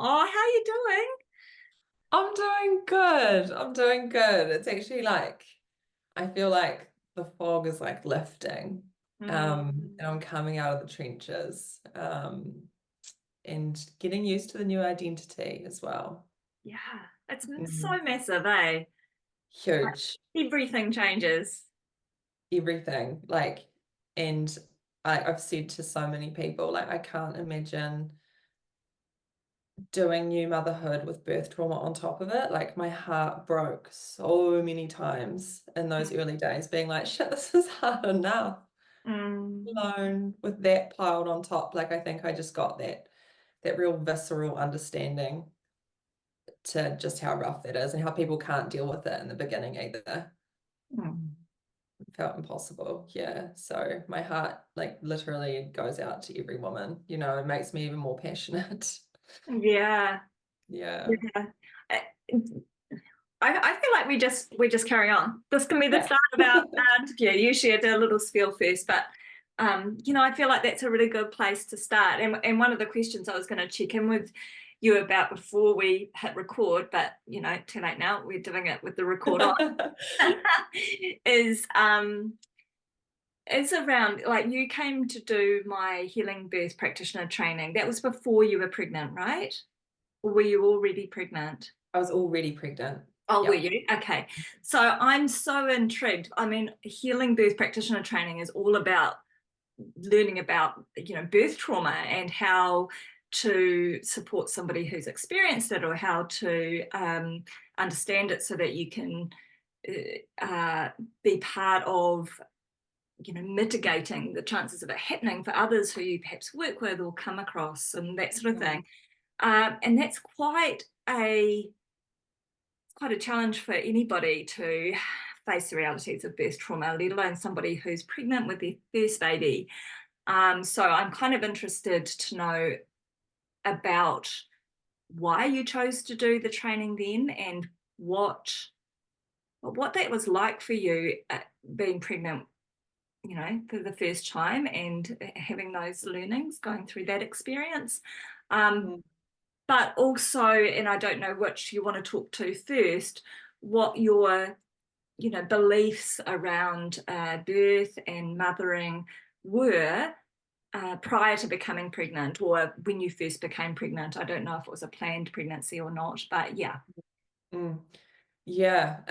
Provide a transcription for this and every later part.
Oh, how are you doing? I'm doing good. I'm doing good. It's actually like I feel like the fog is like lifting. And Mm, I'm coming out of the trenches. And getting used to the new identity as well. yeah, it's so Mhm. massive, eh? Like, Huge. everything changes. Everything. And I've said to so many people, like, I can't imagine doing new motherhood with birth trauma on top of it. Like my heart broke so many times in those early days, being like, shit, this is hard enough. Mm, Alone with that piled on top. Like I think I just got that real visceral understanding to just how rough that is and how people can't deal with it in the beginning either. mm. It felt impossible. Yeah. So my heart like literally goes out to every woman, it makes me even more passionate. Yeah, Yeah. yeah. I, I feel like we just carry on. This can be the Yeah. start of our interview. You shared a little spiel first, but I feel like that's a really good place to start. And one of the questions I was going to check in with you about before we hit record, but too late now. We're doing it with the record on. is is around like you came to do my Healing Birth Practitioner Training. That was before you were pregnant, right? Or were you already pregnant? I was already pregnant. Oh, were Yeah. you? Okay. So I'm so intrigued. I mean, Healing Birth Practitioner Training is all about learning about, birth trauma and how to support somebody who's experienced it or how to understand it so that you can be part of mitigating the chances of it happening for others who you perhaps work with or come across and that sort of Mm. thing. And that's quite a challenge for anybody to face the realities of birth trauma, let alone somebody who's pregnant with their first baby. So I'm kind of interested to know about why you chose to do the training then and what that was like for you being pregnant for the first time and having those learnings, going through that experience. Um, Mm. but also, and I don't know which you want to talk to first, what your, beliefs around birth and mothering were prior to becoming pregnant or when you first became pregnant. I don't know if it was a planned pregnancy or not, but yeah. Mm. Yeah,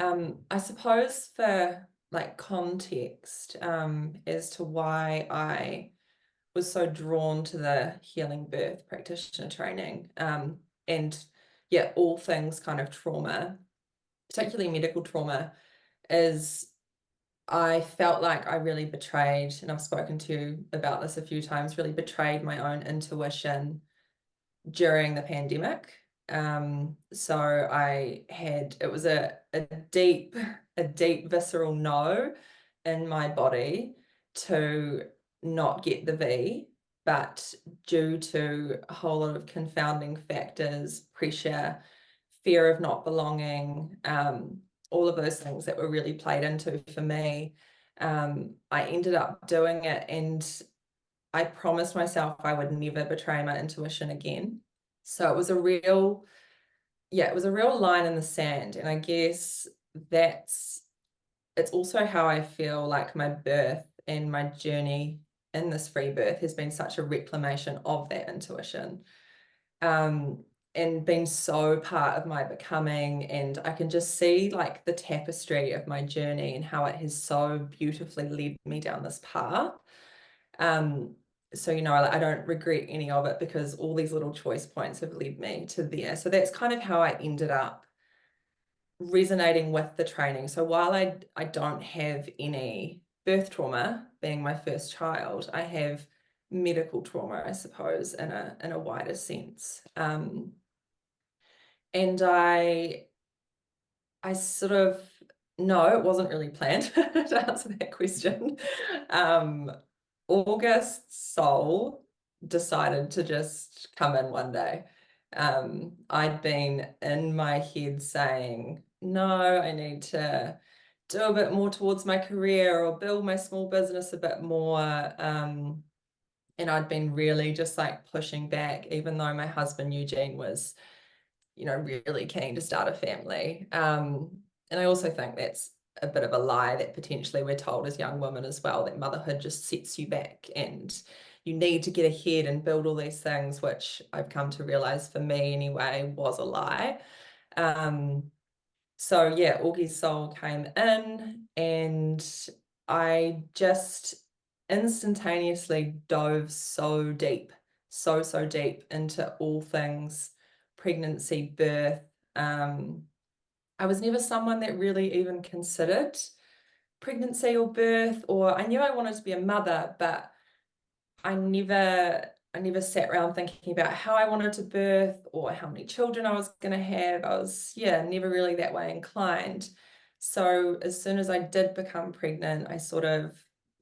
I suppose for like context, as to why I was so drawn to the Healing Birth Practitioner Training, and yeah, all things kind of trauma, particularly medical trauma, is I felt like I really betrayed, and I've spoken to you about this a few times, really betrayed my own intuition during the pandemic. So it was a deep visceral no in my body to not get the V, but due to a whole lot of confounding factors, pressure, fear of not belonging, all of those things that were really played into for me, I ended up doing it and I promised myself I would never betray my intuition again. So it was a real line in the sand. And I guess it's also how I feel like my birth and my journey in this free birth has been such a reclamation of that intuition. Um, and been so part of my becoming. And I can just see like the tapestry of my journey and how it has so beautifully led me down this path. Um, so, I don't regret any of it because all these little choice points have led me to there. So that's kind of how I ended up resonating with the training. So while I don't have any birth trauma, being my first child, I have medical trauma, I suppose, in a wider sense. And I sort of no, it wasn't really planned to answer that question. Um, August soul decided to just come in one day. I'd been in my head saying, no, I need to do a bit more towards my career or build my small business a bit more. And I'd been really just like pushing back, even though my husband Eugene was, you know, really keen to start a family. And I also think that's a bit of a lie that potentially we're told as young women as well, that motherhood just sets you back and you need to get ahead and build all these things, which I've come to realize for me anyway was a lie. So yeah, Augie's soul came in and I just instantaneously dove so deep, so deep into all things pregnancy, birth. I was never someone that really even considered pregnancy or birth, or I knew I wanted to be a mother, but I never sat around thinking about how I wanted to birth or how many children I was going to have. I was, yeah, never really that way inclined. So as soon as I did become pregnant, I sort of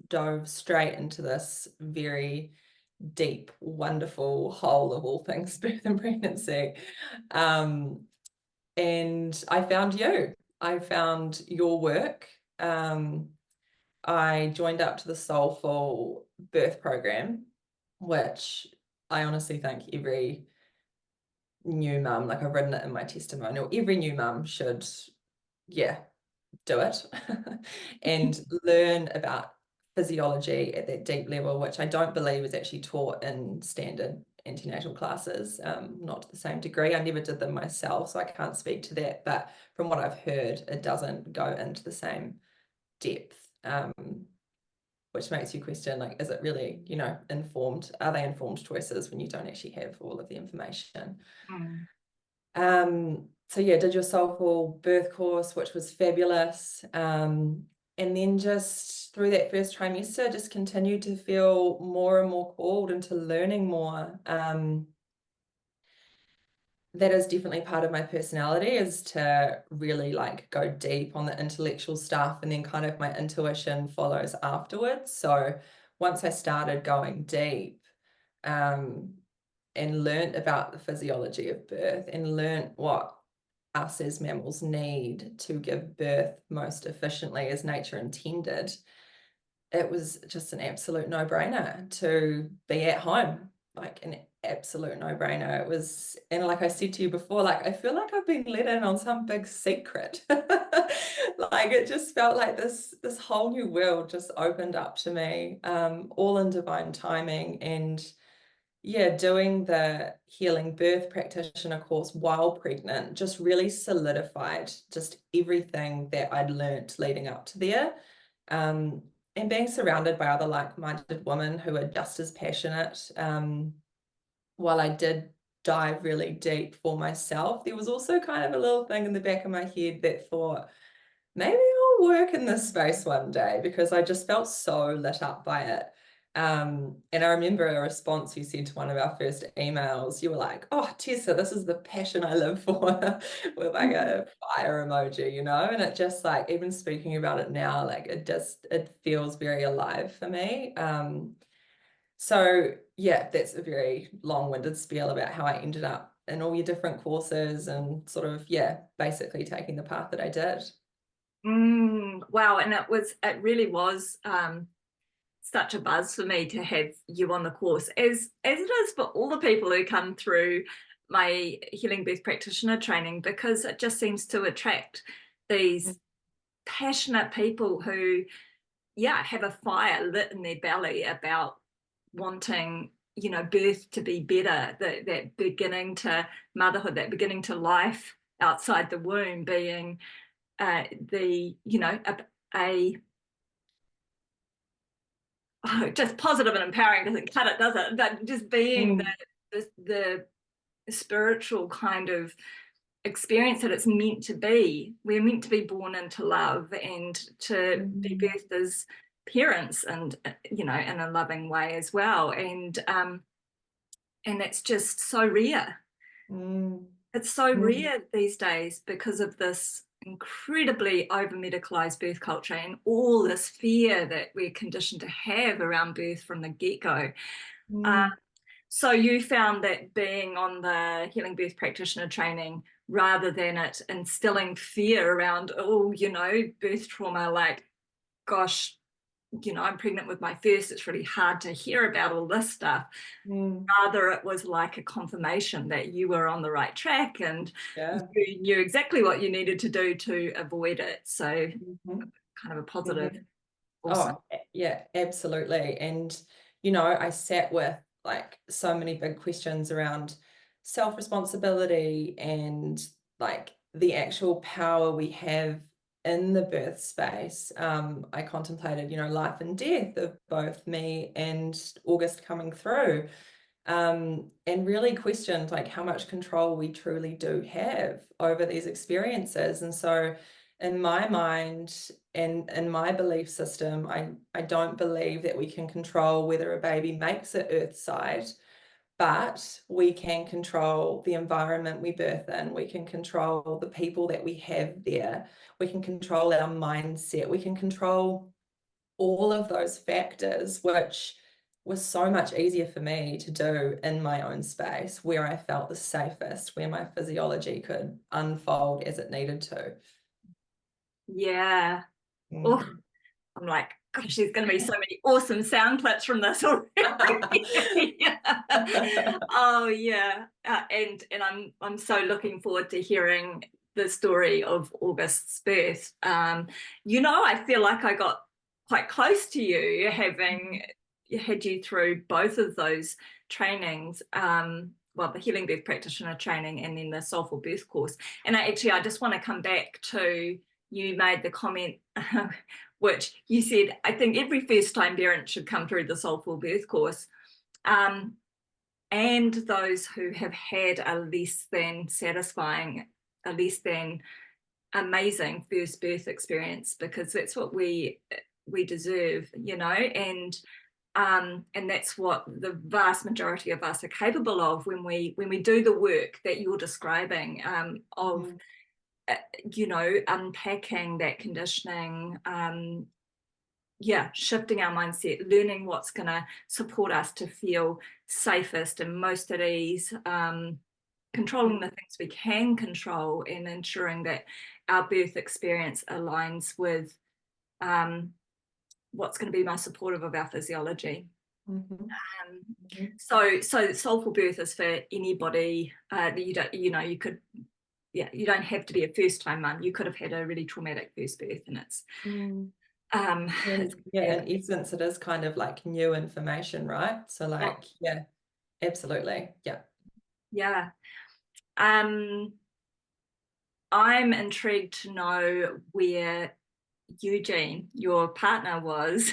dove straight into this very deep, wonderful hole of all things birth and pregnancy. And I found you. I found your work. I joined up to the Soulful Birth program, which I honestly think every new mum, like I've written it in my testimonial, every new mum should, yeah, do it and learn about physiology at that deep level, which I don't believe is actually taught in standard antenatal classes, not to the same degree. I never did them myself, so I can't speak to that. But from what I've heard, it doesn't go into the same depth. Which makes you question, like, is it really, you know, informed? Are they informed choices when you don't actually have all of the information? So yeah, did your Soulful Birth course, which was fabulous. And then just through that first trimester, just continued to feel more and more called into learning more. That is definitely part of my personality, is to really like go deep on the intellectual stuff, and then kind of my intuition follows afterwards. So once I started going deep, and learned about the physiology of birth and learned what us as mammals need to give birth most efficiently as nature intended, it was just an absolute no-brainer to be at home, like an absolute no-brainer. It was, and like I said to you before, like I feel like I've been let in on some big secret. Like it just felt like this whole new world just opened up to me, all in divine timing. And yeah, doing the Healing Birth Practitioner course while pregnant just really solidified just everything that I'd learnt leading up to there. And being surrounded by other like-minded women who are just as passionate. While I did dive really deep for myself, there was also kind of a little thing in the back of my head that thought, maybe I'll work in this space one day, because I just felt so lit up by it. And I remember a response you said to one of our first emails. You were like, "Oh, Tessa, this is the passion I live for," with like a fire emoji, you know? And it just like, even speaking about it now, like it feels very alive for me. So yeah, that's a very long-winded spiel about how I ended up in all your different courses and sort of, yeah, basically taking the path that I did. Wow, and it really was such a buzz for me to have you on the course, as it is for all the people who come through my Healing Birth Practitioner training, because it just seems to attract these passionate people who, yeah, have a fire lit in their belly about wanting, you know, birth to be better, that beginning to motherhood, that beginning to life outside the womb being you know, a just positive and empowering doesn't cut it, does it? But just being the spiritual kind of experience that it's meant to be. We're meant to be born into love and to be birthed as parents, and you know, in a loving way as well. And that's just so rare. It's so rare these days because of this incredibly over-medicalized birth culture and all this fear that we're conditioned to have around birth from the get-go. So you found that being on the Healing Birth Practitioner training, rather than it instilling fear around, oh, you know, birth trauma, like, gosh, I'm pregnant with my first, it's really hard to hear about all this stuff. Mm. Rather, it was like a confirmation that you were on the right track and Yeah. you knew exactly what you needed to do to avoid it. So Mhm. kind of a positive. Mhm. Awesome. Oh, yeah, absolutely. And, you know, I sat with like so many big questions around self-responsibility and like the actual power we have in the birth space. I contemplated, you know, life and death of both me and August coming through, and really questioned like how much control we truly do have over these experiences. And so in my mind and in my belief system, I don't believe that we can control whether a baby makes it earthside, but we can control the environment we birth in. We can control the people that we have there. We can control our mindset. We can control all of those factors, which was so much easier for me to do in my own space, where I felt the safest, where my physiology could unfold as it needed to. Yeah. Oh, Mm. I'm like, gosh, there's going to be so many awesome sound clips from this already. Oh yeah, and I'm so looking forward to hearing the story of August's birth. I feel like I got quite close to you, having had you through both of those trainings. Well, the Healing Birth Practitioner Training and then the Soulful Birth course. And I just want to come back to, you made the comment which you said, I think every first-time parent should come through the Soulful Birth course. And those who have had a less than satisfying, a less than amazing first birth experience, because that's what we deserve, and that's what the vast majority of us are capable of when we do the work that you're describing, of Mm. unpacking that conditioning, shifting our mindset, learning what's going to support us to feel safest and most at ease, controlling the things we can control, and ensuring that our birth experience aligns with what's going to be most supportive of our physiology. Mhm. Um, Mhm. so soulful birth is for anybody that you don't, you could, you don't have to be a first-time mum. You could have had a really traumatic first birth, and Mm. it's And yeah, in essence, it is kind of like new information, right? So like, yeah, absolutely. Yeah. yeah. Um, I'm intrigued to know where Eugene, your partner, was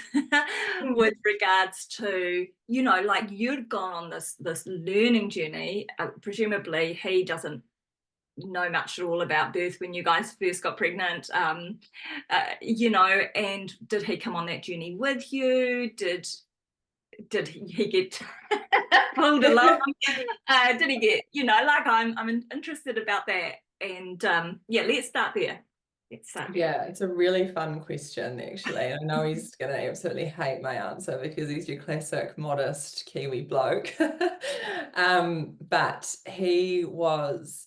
with regards to, like you'd gone on this learning journey. Presumably, he doesn't know much at all about birth when you guys first got pregnant. And did he come on that journey with you? Did he get pulled along? Did he get, like I'm interested about that. And let's start there. Yeah, it's a really fun question, actually. I know he's going to absolutely hate my answer because he's your classic modest Kiwi bloke. But he is.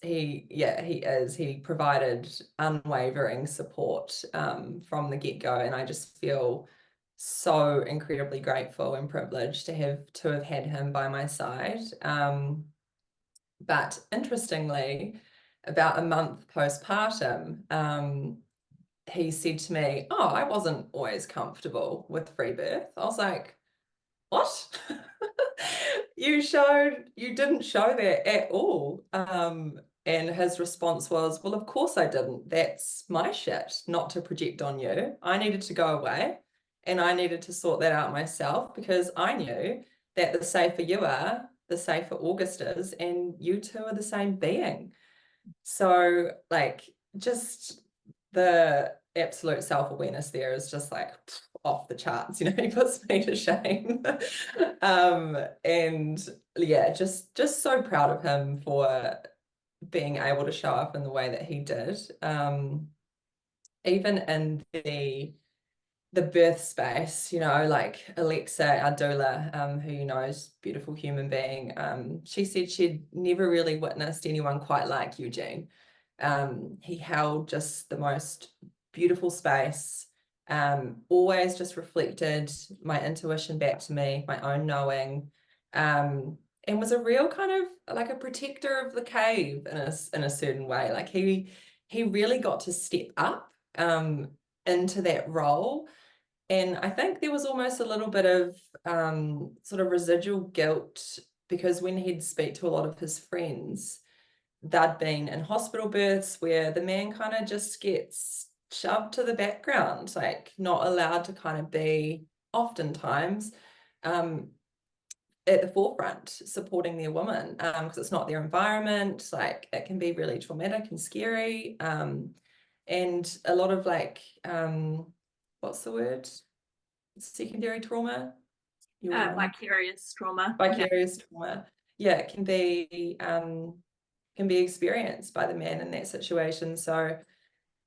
He provided unwavering support from the get-go, and I just feel so incredibly grateful and privileged to have had him by my side. But interestingly, about a month postpartum, he said to me, "Oh, I wasn't always comfortable with free birth." I was like, "What?" You didn't show that at all. And his response was, "Well, of course I didn't. That's my shit, not to project on you. I needed to go away and I needed to sort that out myself because I knew that the safer you are, the safer August is, and you two are the same being." So like just the absolute self-awareness there is just like off the charts, he puts me to shame. And yeah, just so proud of him for being able to show up in the way that he did. Even in the birth space, like Alexa, our doula, who is a beautiful human being, she said she'd never really witnessed anyone quite like Eugene. He held just the most beautiful space. always just reflected my intuition back to me, my own knowing, and was a real kind of like a protector of the cave in a certain way. Like he really got to step up into that role. And I think there was almost a little bit of sort of residual guilt, because when he'd speak to a lot of his friends, they'd been in hospital births where the man kind of just gets shoved to the background, like not allowed to kind of be oftentimes at the forefront supporting their woman, because it's not their environment. Like it can be really traumatic and scary, and a lot of like what's the word, secondary trauma, Vicarious trauma. vicarious trauma, yeah, it can be experienced by the man in that situation. So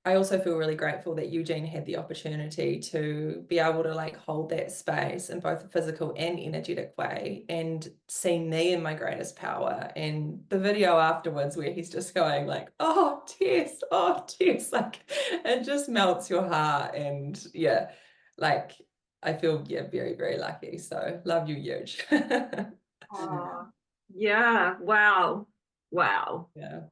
I also feel really grateful that Eugene had the opportunity to be able to like hold that space in both a physical and energetic way, and see me in my greatest power. And the video afterwards where he's just going like, oh Tess, like it just melts your heart. And yeah, like I feel, yeah, very, very lucky. So love you, huge. Oh, yeah. Wow. Wow. Yeah.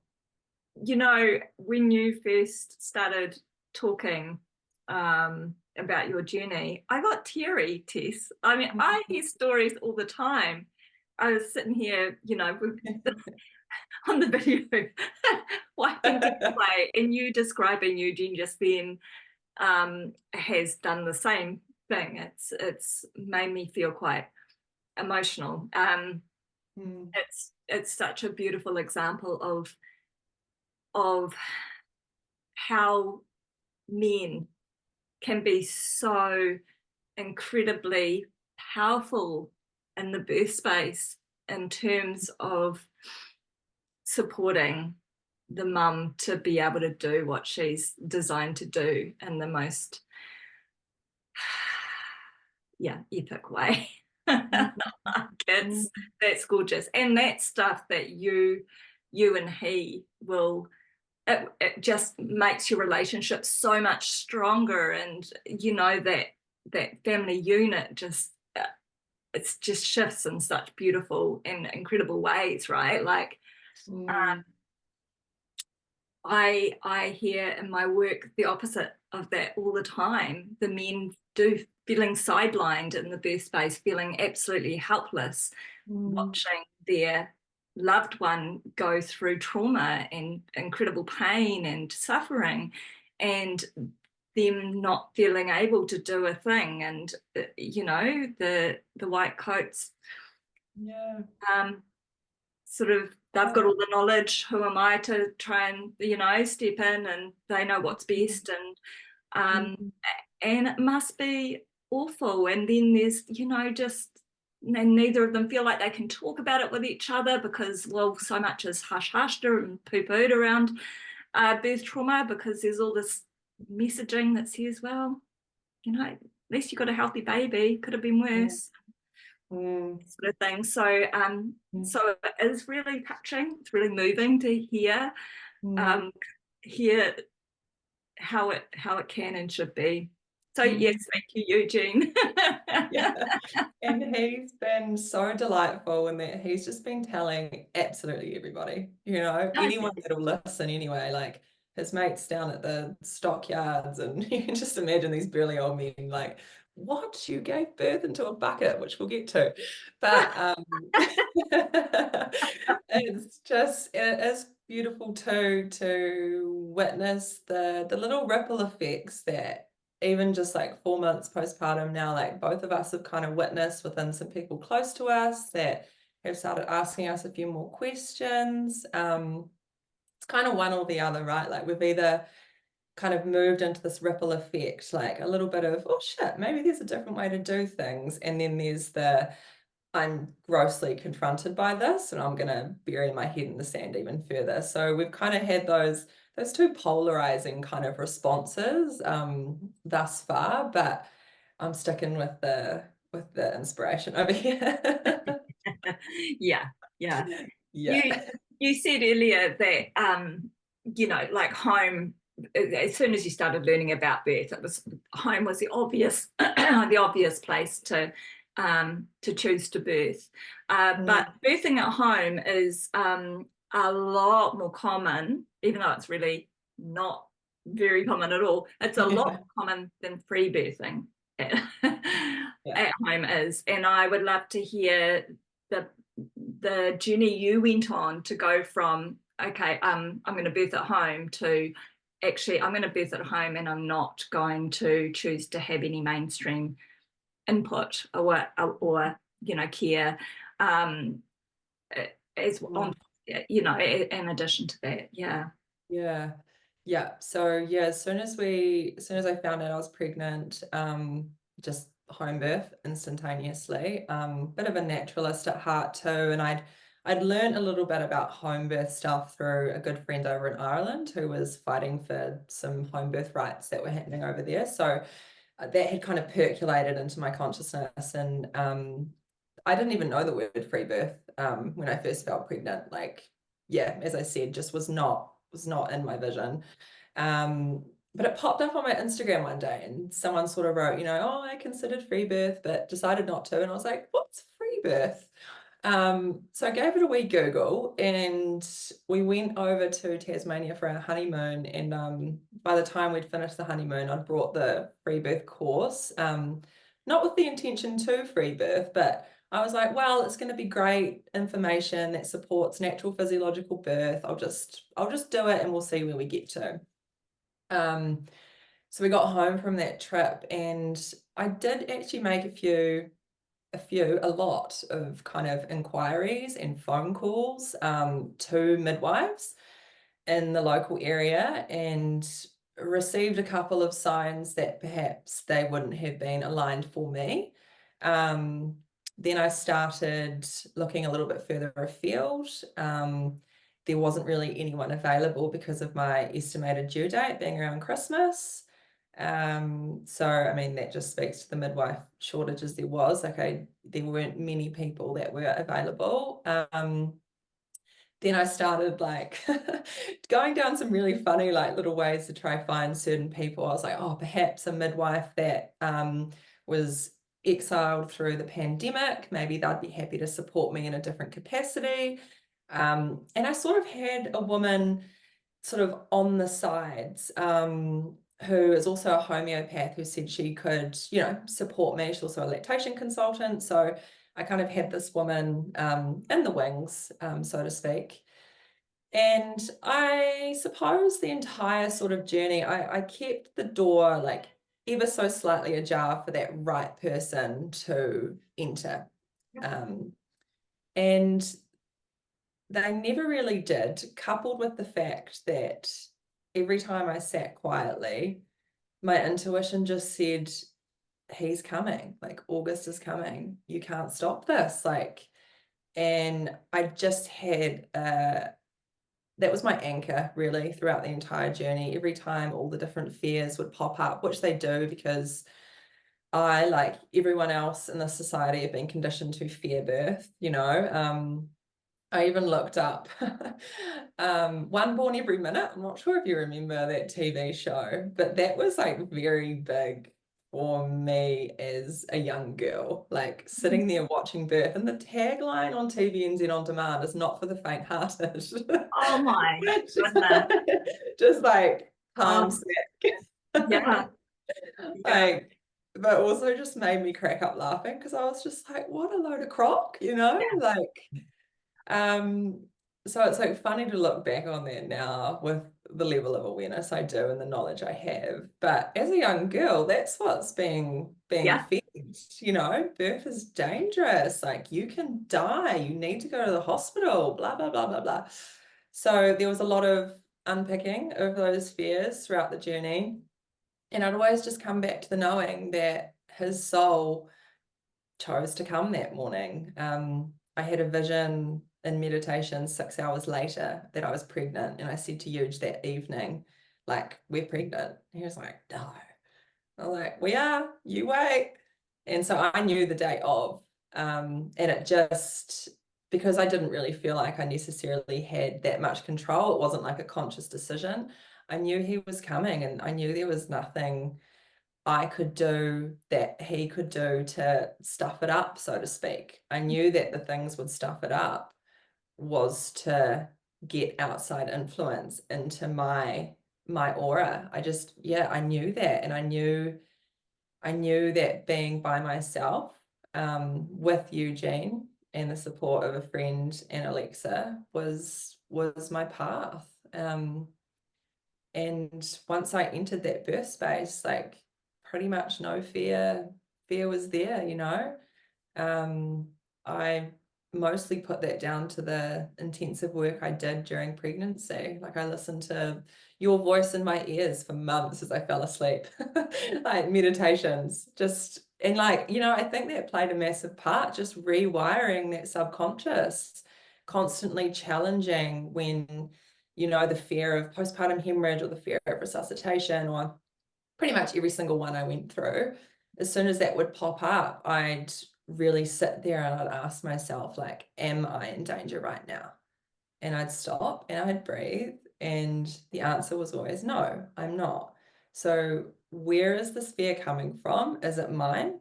You know, when you first started talking about your journey, I got teary, Tess. I mean, I hear stories all the time. I was sitting here, you know, on the video, wiping tears away, and you describing Eugene just then has done the same thing. It's made me feel quite emotional. It's such a beautiful example of how men can be so incredibly powerful in the birth space in terms of supporting the mum to be able to do what she's designed to do in the most epic way. That's gorgeous. And that stuff that you and he will, it just makes your relationship so much stronger. And you know, that family unit just it just shifts in such beautiful and incredible ways, right? Like I hear in my work the opposite of that all the time. The men do feeling sidelined in the birth space, feeling absolutely helpless, watching their loved one go through trauma and incredible pain and suffering, and them not feeling able to do a thing. And you know, the white coats, sort of, they've got all the knowledge. Who am I to try and, you know, step in, and they know what's best. And it must be awful. And then there's, you know, just, and neither of them feel like they can talk about it with each other, because, well, so much is hush-hushed and poo-pooed around birth trauma, because there's all this messaging that says, well, you know, at least you got a healthy baby, could have been worse. Sort of thing. So so it is really touching, it's really moving to hear hear how it can and should be. So yes, thank you, Eugene. Yeah. And he's been so delightful in that he's just been telling absolutely everybody, you know, anyone that'll listen anyway, like his mates down at the stockyards, and you can just imagine these burly old men like, what, you gave birth into a bucket, which we'll get to. But it is beautiful too to witness the little ripple effects that even just like 4 months postpartum now, like both of us have kind of witnessed within some people close to us that have started asking us a few more questions. It's kind of one or the other, right? Like we've either kind of moved into this ripple effect, like a little bit of, oh shit, maybe there's a different way to do things. And then there's the, I'm grossly confronted by this and I'm going to bury my head in the sand even further. So we've kind of had those two polarizing kind of responses thus far, but I'm sticking with the inspiration over here. Yeah. Yeah. You said earlier that you know, like home as soon as you started learning about birth, home was the obvious the obvious place to choose to birth. But birthing at home is a lot more common, even though it's really not very common at all. It's a lot more common than free birthing at home is. And I would love to hear the journey you went on to go from, okay, I'm going to birth at home, to actually I'm going to birth at home and I'm not going to choose to have any mainstream input or care as on, in addition to that. So as soon as I found out I was pregnant, just home birth instantaneously. Bit of a naturalist at heart too, and I'd learned a little bit about home birth stuff through a good friend over in Ireland who was fighting for some home birth rights that were happening over there. So that had kind of percolated into my consciousness, and I didn't even know the word free birth when I first felt pregnant. As I said, just was not in my vision. But it popped up on my Instagram one day and someone sort of wrote, oh, I considered free birth, but decided not to. And I was like, what's free birth? So I gave it a wee Google, and we went over to Tasmania for our honeymoon. And by the time we'd finished the honeymoon, I'd brought the free birth course, not with the intention to free birth, but I was like, well, it's going to be great information that supports natural physiological birth. I'll just do it and we'll see where we get to. So we got home from that trip, and I did actually make a lot of kind of inquiries and phone calls to midwives in the local area, and received a couple of signs that perhaps they wouldn't have been aligned for me. Then I started looking a little bit further afield. There wasn't really anyone available because of my estimated due date being around Christmas. So I mean, that just speaks to the midwife shortages there was. There weren't many people that were available. Then I started going down some really funny little ways to try find certain people. I was like, oh, perhaps a midwife that was exiled through the pandemic, maybe they'd be happy to support me in a different capacity. And I sort of had a woman sort of on the sides who is also a homeopath, who said she could, support me. She's also a lactation consultant. So I kind of had this woman in the wings, so to speak. And I suppose the entire sort of journey, I kept the door ever so slightly ajar for that right person to enter. And they never really did, coupled with the fact that every time I sat quietly, my intuition just said, he's coming, August is coming. You can't stop this. And I just had that was my anchor really throughout the entire journey. Every time all the different fears would pop up, which they do, because I, like everyone else in this society, have been conditioned to fear birth, I even looked up One Born Every Minute. I'm not sure if you remember that TV show, but that was very big for me as a young girl, sitting there watching birth. And the tagline on TVNZ On Demand is not for the faint-hearted. Oh my goodness. Just calm sick. Yeah. But also just made me crack up laughing, because I was just what a load of crock, so it's funny to look back on that now with the level of awareness I do and the knowledge I have. But as a young girl, that's what's being fed. Birth is dangerous. You can die. You need to go to the hospital, blah, blah, blah, blah, blah. So there was a lot of unpicking of those fears throughout the journey. And I'd always just come back to the knowing that his soul chose to come that morning. I had a vision in meditation 6 hours later that I was pregnant, and I said to Yuge that evening, we're pregnant. He was like, no. I was like, we are, you wait. And so I knew the day of, and it just because I didn't really feel like I necessarily had that much control, it wasn't like a conscious decision. I knew he was coming, and I knew there was nothing I could do that he could do to stuff it up, so to speak. I knew that the things would stuff it up was to get outside influence into my aura. I knew that, and I knew that being by myself, with Eugene and the support of a friend and Alexa was my path. And once I entered that birth space, like pretty much no fear was there, you know. I mostly put that down to the intensive work I did during pregnancy. Like I listened to your voice in my ears for months as I fell asleep, like meditations, just, and like, you know, I think that played a massive part, just rewiring that subconscious, constantly challenging when, you know, the fear of postpartum hemorrhage or the fear of resuscitation or pretty much every single one I went through, as soon as that would pop up, I'd really sit there and I'd ask myself, like, am I in danger right now? And I'd stop and I'd breathe. And the answer was always, no, I'm not. So where is this fear coming from? Is it mine?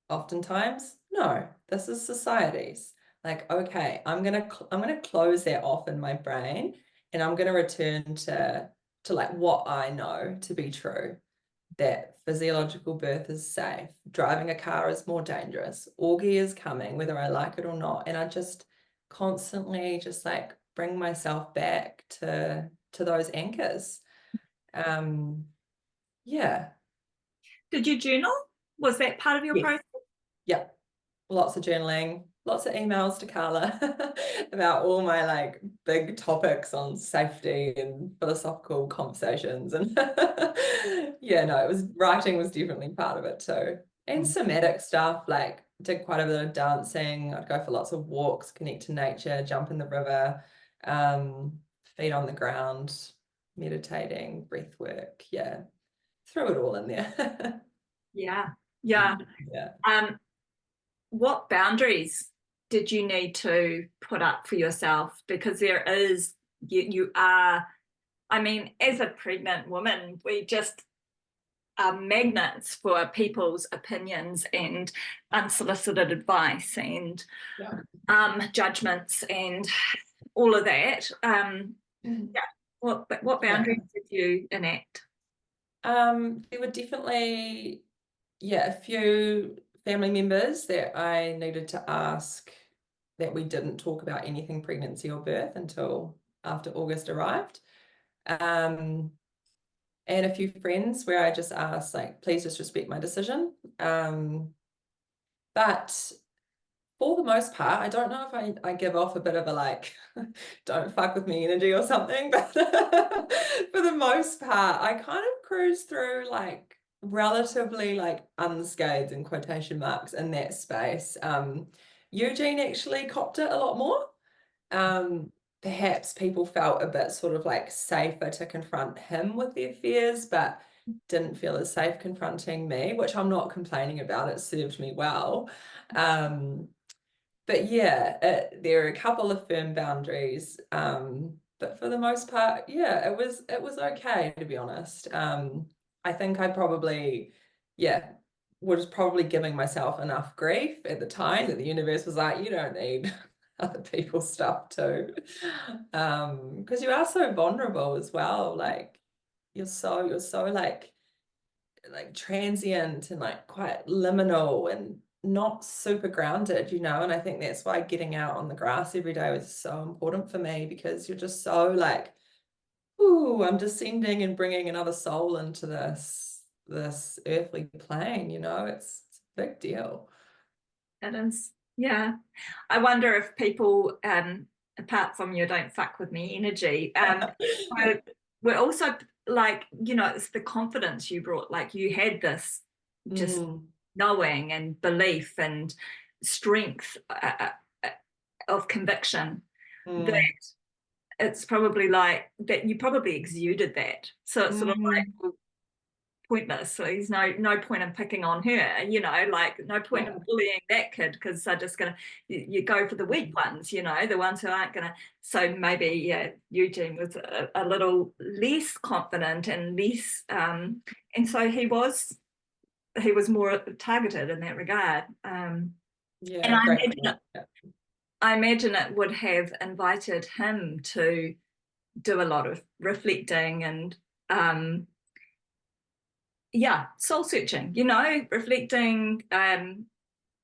Oftentimes, no, this is society's. Like, okay, I'm gonna close that off in my brain, and I'm gonna return to like what I know to be true, that physiological birth is safe, driving a car is more dangerous, orgy is coming, whether I like it or not. And I just constantly just like bring myself back to those anchors. Um, yeah, Did you journal? Was that part of your yes, process? yeah. Lots of journaling, lots of emails to Carla about all my like big topics on safety and philosophical conversations. And yeah, no, writing was definitely part of it too. And somatic stuff, like did quite a bit of dancing. I'd go for lots of walks, connect to nature, jump in the river, feet on the ground, meditating, breath work. Yeah, threw it all in there. Yeah, yeah. Yeah. What boundaries did you need to put up for yourself? Because there is, you are, I mean, as a pregnant woman, we just are magnets for people's opinions and unsolicited advice and Yeah. judgments and all of that. Yeah. What Yeah. boundaries did you enact? There were definitely, yeah, a few family members that I needed to ask that we didn't talk about anything pregnancy or birth until after August arrived. Um, and a few friends where I just asked, like, please just respect my decision. But for the most part, I don't know if I give off a bit of a like, don't fuck with me energy or something, but for the most part, I kind of cruise through like relatively like unscathed in quotation marks in that space. Eugene actually copped it a lot more. Perhaps people felt a bit sort of like safer to confront him with their fears, but didn't feel as safe confronting me, which I'm not complaining about. It served me well. But yeah, there are a couple of firm boundaries. But for the most part, yeah, it was okay, to be honest. I think I probably, yeah, was probably giving myself enough grief at the time that the universe was like, you don't need other people's stuff too. Because you are so vulnerable as well. Like you're so like transient and like quite liminal and not super grounded, you know. And I think that's why getting out on the grass every day was so important for me, because you're just so like, ooh, I'm descending and bringing another soul into this earthly plane, you know. It's a big deal. It is, yeah. I wonder if people, apart from your "don't fuck with me" energy, were, were also like, you know, it's the confidence you brought. Like you had this just Mm, knowing and belief and strength of conviction that mm, it's probably like that you probably exuded that. So it's sort of mhm, like pointless. So there's no point in picking on her, you know, like no point Yeah. in bullying that kid because they're just gonna you go for the weak ones, you know, the ones who aren't gonna. So maybe Eugene was a little less confident and less, and so he was more targeted in that regard. And Yeah, great point. Yeah. I imagine it would have invited him to do a lot of reflecting and soul searching, you know, reflecting,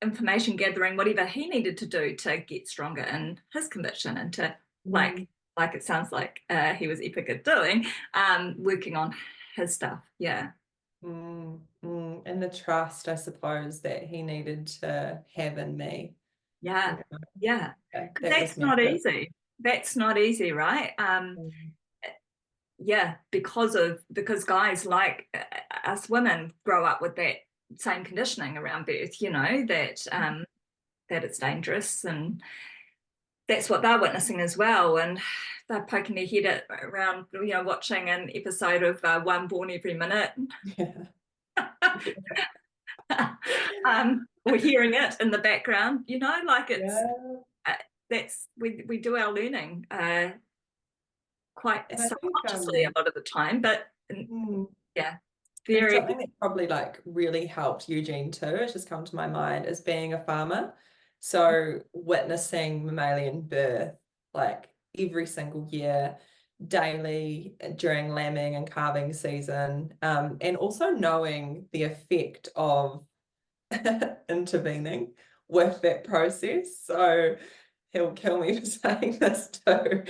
information gathering, whatever he needed to do to get stronger in his conviction and to like it sounds like he was epic at doing, working on his stuff. Yeah. And the trust, I suppose, that he needed to have in me. Yeah. You know, Yeah. that was That's not massive. easy. That's not easy, right? Mm. Yeah, because guys like us women grow up with that same conditioning around birth, you know, that it's dangerous, and that's what they're witnessing as well, and they're poking their head around, you know, watching an episode of One Born Every Minute. Yeah. Or hearing it in the background, you know, like it's Yeah. that's we do our learning quite And I think subconsciously a lot of the time, but mm, yeah, and very. something that probably like really helped Eugene too, it's just come to my mind, is being a farmer. So witnessing mammalian birth like every single year, daily during lambing and calving season, and also knowing the effect of intervening with that process. So he'll kill me for saying this too,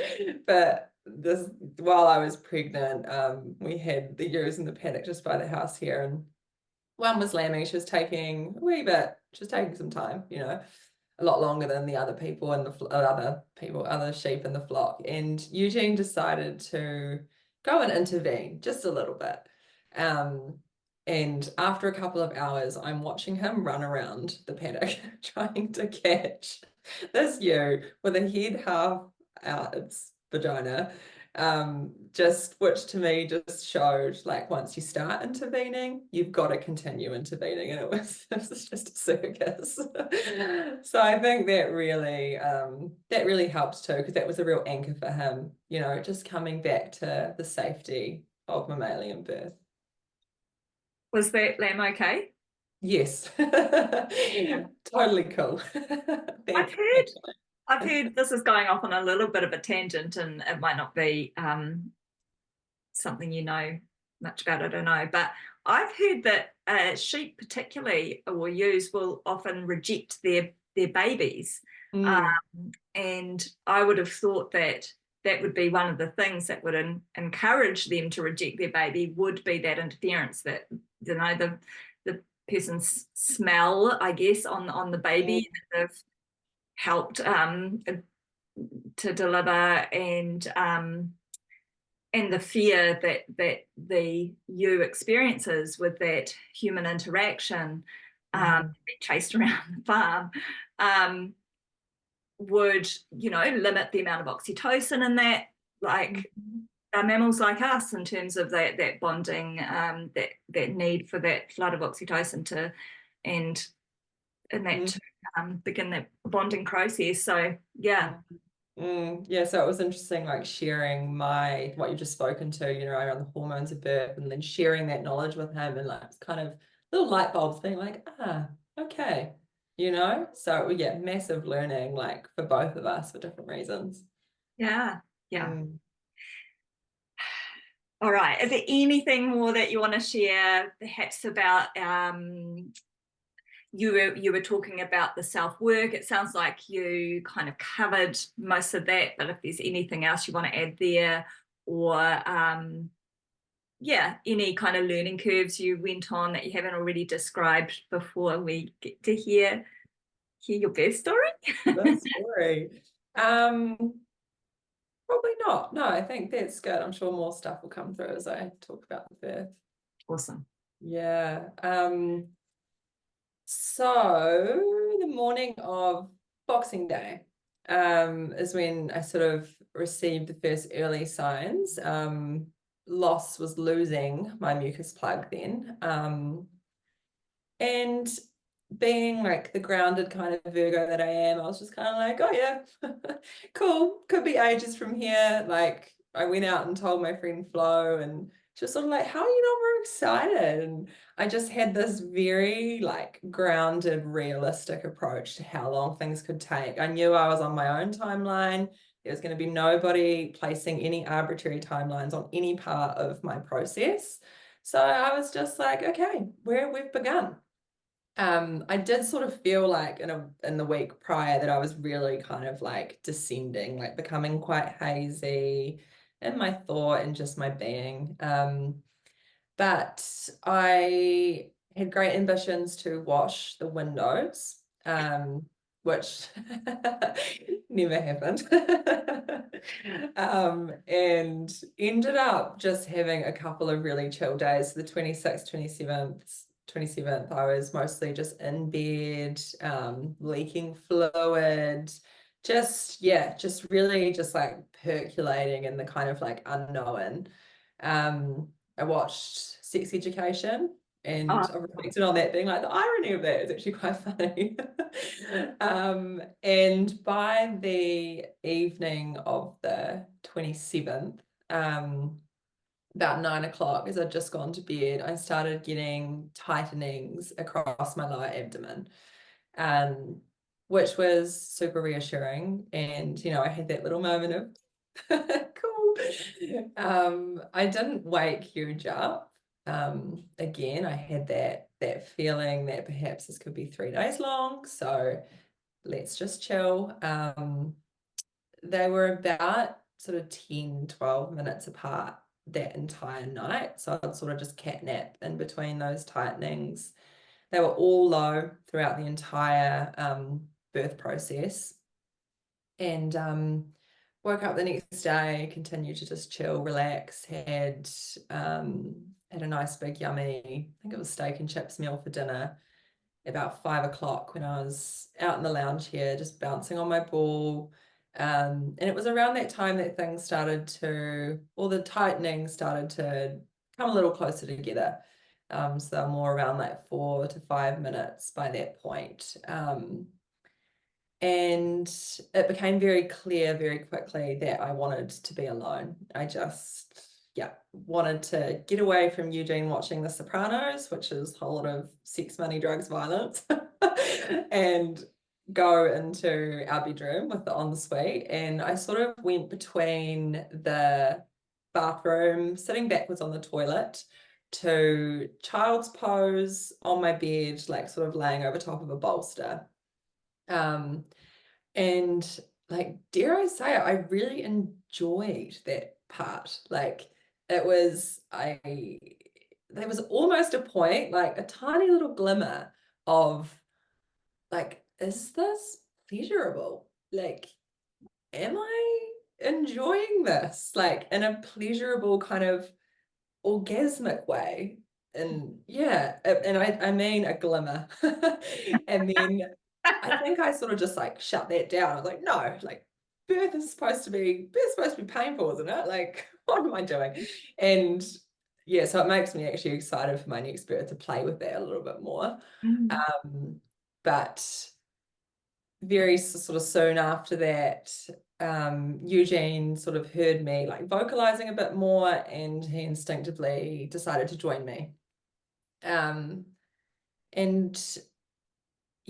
but this while I was pregnant, we had the ewes in the paddock just by the house here, and one was lambing. She was taking a wee bit. She was taking some time, you know, a lot longer than the other people and the other sheep in the flock. And Eugene decided to go and intervene just a little bit. And after a couple of hours, I'm watching him run around the paddock trying to catch this ewe with a head half out its vagina, just which to me just showed like once you start intervening, you've got to continue intervening, and it was just a circus. So I think that really helped too, because that was a real anchor for him, you know, just coming back to the safety of mammalian birth. Was that lamb okay? Yes. Totally cool. I've heard, Thankfully. I've heard this is going off on a little bit of a tangent, and it might not be something you know much about, I don't know, but I've heard that sheep particularly or ewes will often reject their babies, Mm, and I would have thought that that would be one of the things that would encourage them to reject their baby, would be that interference, that, you know, the person's smell, I guess, on the mm, baby that they've helped to deliver, and the fear that the ewe experiences with that human interaction, mm, being chased around the farm, would, you know, limit the amount of oxytocin in that, like mm, mammals like us, in terms of that bonding, that need for that flood of oxytocin to, and that mm, to begin that bonding process. So yeah. Yeah, so it was interesting, like sharing what you've just spoken to, you know, around the hormones of birth, and then sharing that knowledge with him, and like it's kind of little light bulbs thing, like, okay, you know. So yeah, massive learning, like for both of us for different reasons. Yeah. Yeah. Mm. All right. Is there anything more that you want to share, perhaps about, you were talking about the self-work. It sounds like you kind of covered most of that, but if there's anything else you want to add there, or any kind of learning curves you went on that you haven't already described before we get to hear your birth story. That story. Probably not. No, I think that's good. I'm sure more stuff will come through as I talk about the birth. Awesome. Yeah. So the morning of Boxing Day is when I sort of received the first early signs. was losing my mucus plug then. And being like the grounded kind of Virgo that I am, I was just kind of like, oh yeah, cool, could be ages from here. Like I went out and told my friend Flo, and she was sort of like, how are you not more excited? And I just had this very like grounded, realistic approach to how long things could take. I knew I was on my own timeline. There was going to be nobody placing any arbitrary timelines on any part of my process. So I was just like, okay, we've begun. I did sort of feel like in the week prior that I was really kind of like descending, like becoming quite hazy in my thought and just my being. But I had great ambitions to wash the windows, which never happened. And ended up just having a couple of really chill days. The 26th, 27th, I was mostly just in bed, leaking fluid, just really just like percolating in the kind of like unknown. I watched Sex Education, and Oh, I reflected on that, being like, the irony of that is actually quite funny. And by the evening of the 27th, about 9 o'clock, as I'd just gone to bed, I started getting tightenings across my lower abdomen, which was super reassuring. And, you know, I had that little moment of, cool. I didn't wake huge up. Again, I had that feeling that perhaps this could be 3 days long, so let's just chill. They were about sort of 10-12 minutes apart that entire night, so I'd sort of just catnap in between those tightenings. They were all low throughout the entire birth process. And woke up the next day, continued to just chill, relax, had a nice big yummy, I think it was steak and chips meal for dinner about 5 o'clock, when I was out in the lounge here, just bouncing on my ball. And it was around that time that things started to, or the tightening started to come a little closer together. So they're more around like 4 to 5 minutes by that point. And it became very clear very quickly that I wanted to be alone. I just, yeah, wanted to get away from Eugene watching The Sopranos, which is a whole lot of sex, money, drugs, violence, and go into our bedroom with the ensuite. And I sort of went between the bathroom, sitting backwards on the toilet, to child's pose on my bed, like sort of laying over top of a bolster. And like, dare I say it, I really enjoyed that part. Like it was, there was almost a point, like a tiny little glimmer of like, is this pleasurable? Like, am I enjoying this? Like in a pleasurable kind of orgasmic way? And yeah, and I mean a glimmer. And then I think I sort of just like shut that down. I was like, no, like birth is supposed to be painful, isn't it? Like, what am I doing? And yeah, so it makes me actually excited for my next birth to play with that a little bit more. mm. But very sort of soon after that, Eugene sort of heard me like vocalizing a bit more, and he instinctively decided to join me. And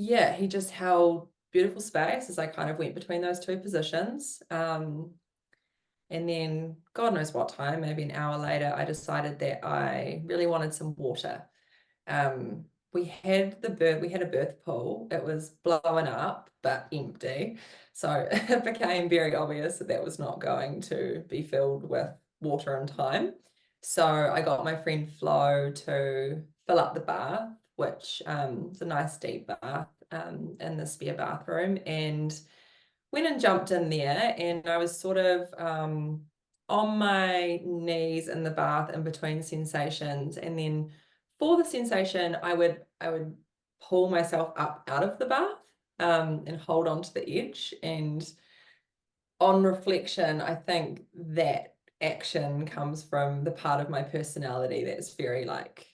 yeah, he just held beautiful space as I kind of went between those two positions. And then God knows what time, maybe an hour later, I decided that I really wanted some water. We had a birth pool. It was blowing up, but empty. So it became very obvious that that was not going to be filled with water in time. So I got my friend Flo to fill up the bath, which is a nice deep bath in the spare bathroom, and went and jumped in there, and I was sort of on my knees in the bath in between sensations, and then for the sensation I would pull myself up out of the bath and hold on to the edge. And on reflection, I think that action comes from the part of my personality that's very like,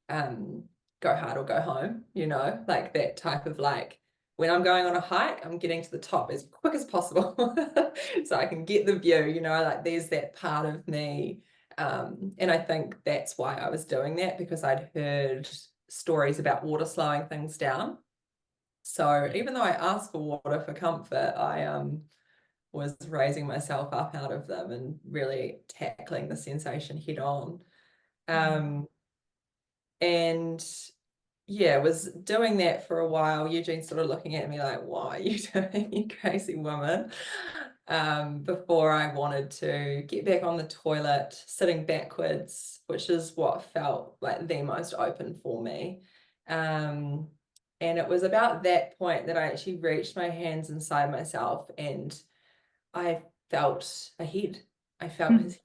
go hard or go home, you know, like that type of like, when I'm going on a hike, I'm getting to the top as quick as possible so I can get the view, you know, like there's that part of me. And I think that's why I was doing that, because I'd heard stories about water slowing things down. So even though I asked for water for comfort, I was raising myself up out of them and really tackling the sensation head on. And yeah, was doing that for a while. Eugene sort of looking at me like, what are you doing, you crazy woman? Before I wanted to get back on the toilet, sitting backwards, which is what felt like the most open for me. And it was about that point that I actually reached my hands inside myself and I felt a head. I felt his head.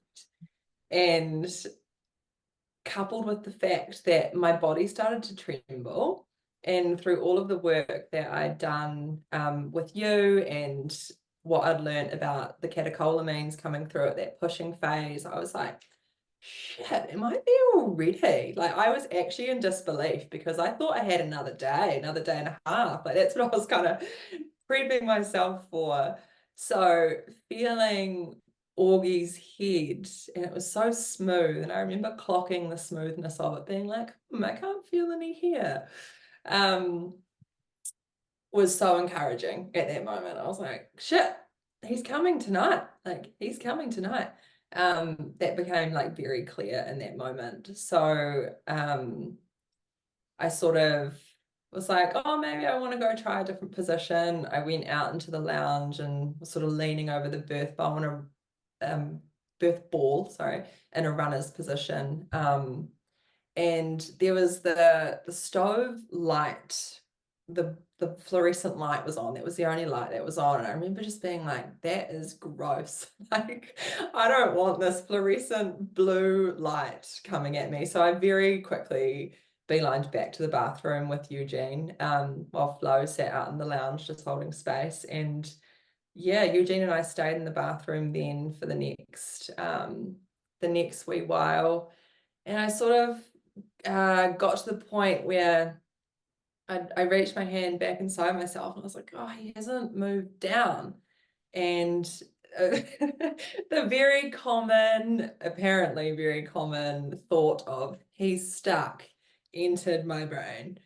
And coupled with the fact that my body started to tremble, and through all of the work that I'd done with you and what I'd learned about the catecholamines coming through at that pushing phase, I was like, shit, am I there already? Like I was actually in disbelief because I thought I had another day and a half. Like that's what I was kind of prepping myself for. So feeling Augie's head, and it was so smooth, and I remember clocking the smoothness of it, being like, I can't feel any here. Was so encouraging at that moment. I was like, shit, he's coming tonight. Like he's coming tonight. That became like very clear in that moment. So I sort of was like, oh, maybe I want to go try a different position. I went out into the lounge and was sort of leaning over the birth bowl in a birth ball, sorry, in a runner's position. And there was the stove light, the fluorescent light was on. That was the only light that was on. And I remember just being like, that is gross. Like, I don't want this fluorescent blue light coming at me. So I very quickly beelined back to the bathroom with Eugene, while Flo sat out in the lounge just holding space. And yeah, Eugene and I stayed in the bathroom then for the next wee while. And I sort of got to the point where I reached my hand back inside myself and I was like, oh, he hasn't moved down. And the apparently very common thought of he's stuck entered my brain.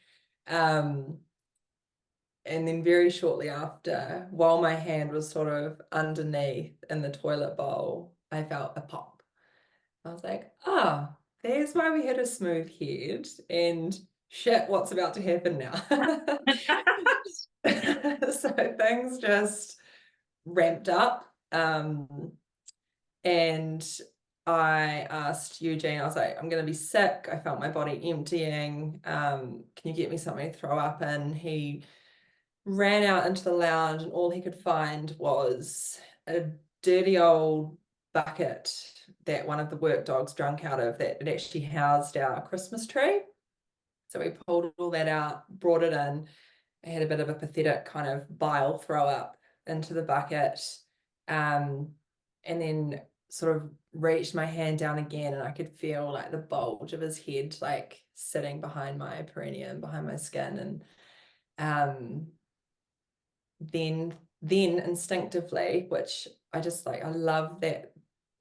And then very shortly after, while my hand was sort of underneath in the toilet bowl, I felt a pop. I was like, ah, there's why we had a smooth head, and shit, what's about to happen now? So things just ramped up. And I asked Eugene, I was like, I'm going to be sick. I felt my body emptying. Can you get me something to throw up in? He ran out into the lounge and all he could find was a dirty old bucket that one of the work dogs drank out of that had actually housed our Christmas tree. So we pulled all that out, brought it in. I had a bit of a pathetic kind of bile throw up into the bucket, and then sort of reached my hand down again and I could feel like the bulge of his head like sitting behind my perineum, behind my skin. And then instinctively, which I just like, I love that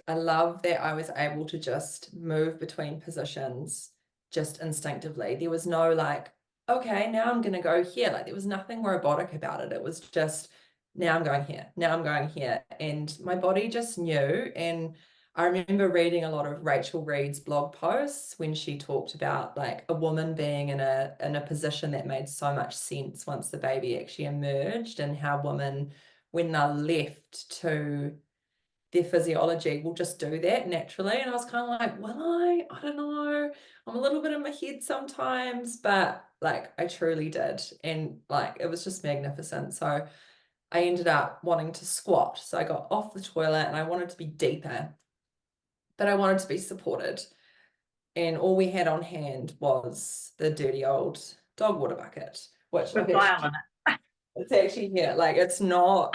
I was able to just move between positions just instinctively. There was no like, okay, now I'm going to go here. Like there was nothing robotic about it. It was just, now I'm going here, now I'm going here. And my body just knew. And I remember reading a lot of Rachel Reed's blog posts when she talked about like a woman being in a position that made so much sense once the baby actually emerged, and how women, when they're left to their physiology, will just do that naturally. And I was kind of like, well, I don't know. I'm a little bit in my head sometimes, but like I truly did. And like it was just magnificent. So I ended up wanting to squat. So I got off the toilet and I wanted to be deeper, but I wanted to be supported. And all we had on hand was the dirty old dog water bucket, which With I've actually, bile in it's actually here. Like it's not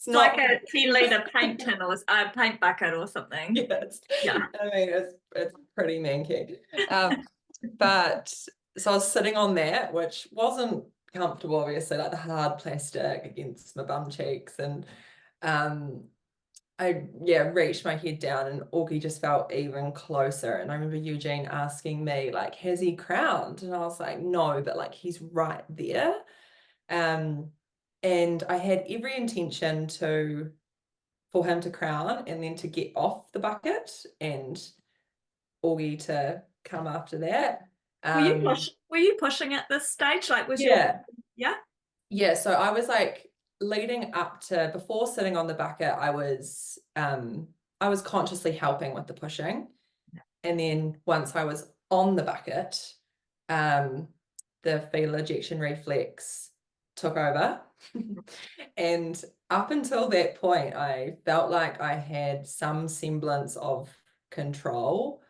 It's It's like not. a 10-liter paint tin or a paint bucket or something. Yes. Yeah. I mean, it's pretty manky. But so I was sitting on that, which wasn't comfortable, obviously, like the hard plastic against my bum cheeks. And I reached my head down and Augie just felt even closer. And I remember Eugene asking me, like, has he crowned? And I was like, no, but like he's right there. And I had every intention for him to crown and then to get off the bucket and Augie to come after that. Were you pushing at this stage? Like, was your Yeah. yeah? Yeah, so I was like leading up to before sitting on the bucket, I was consciously helping with the pushing. And then once I was on the bucket, the fetal ejection reflex took over. And up until that point, I felt like I had some semblance of control.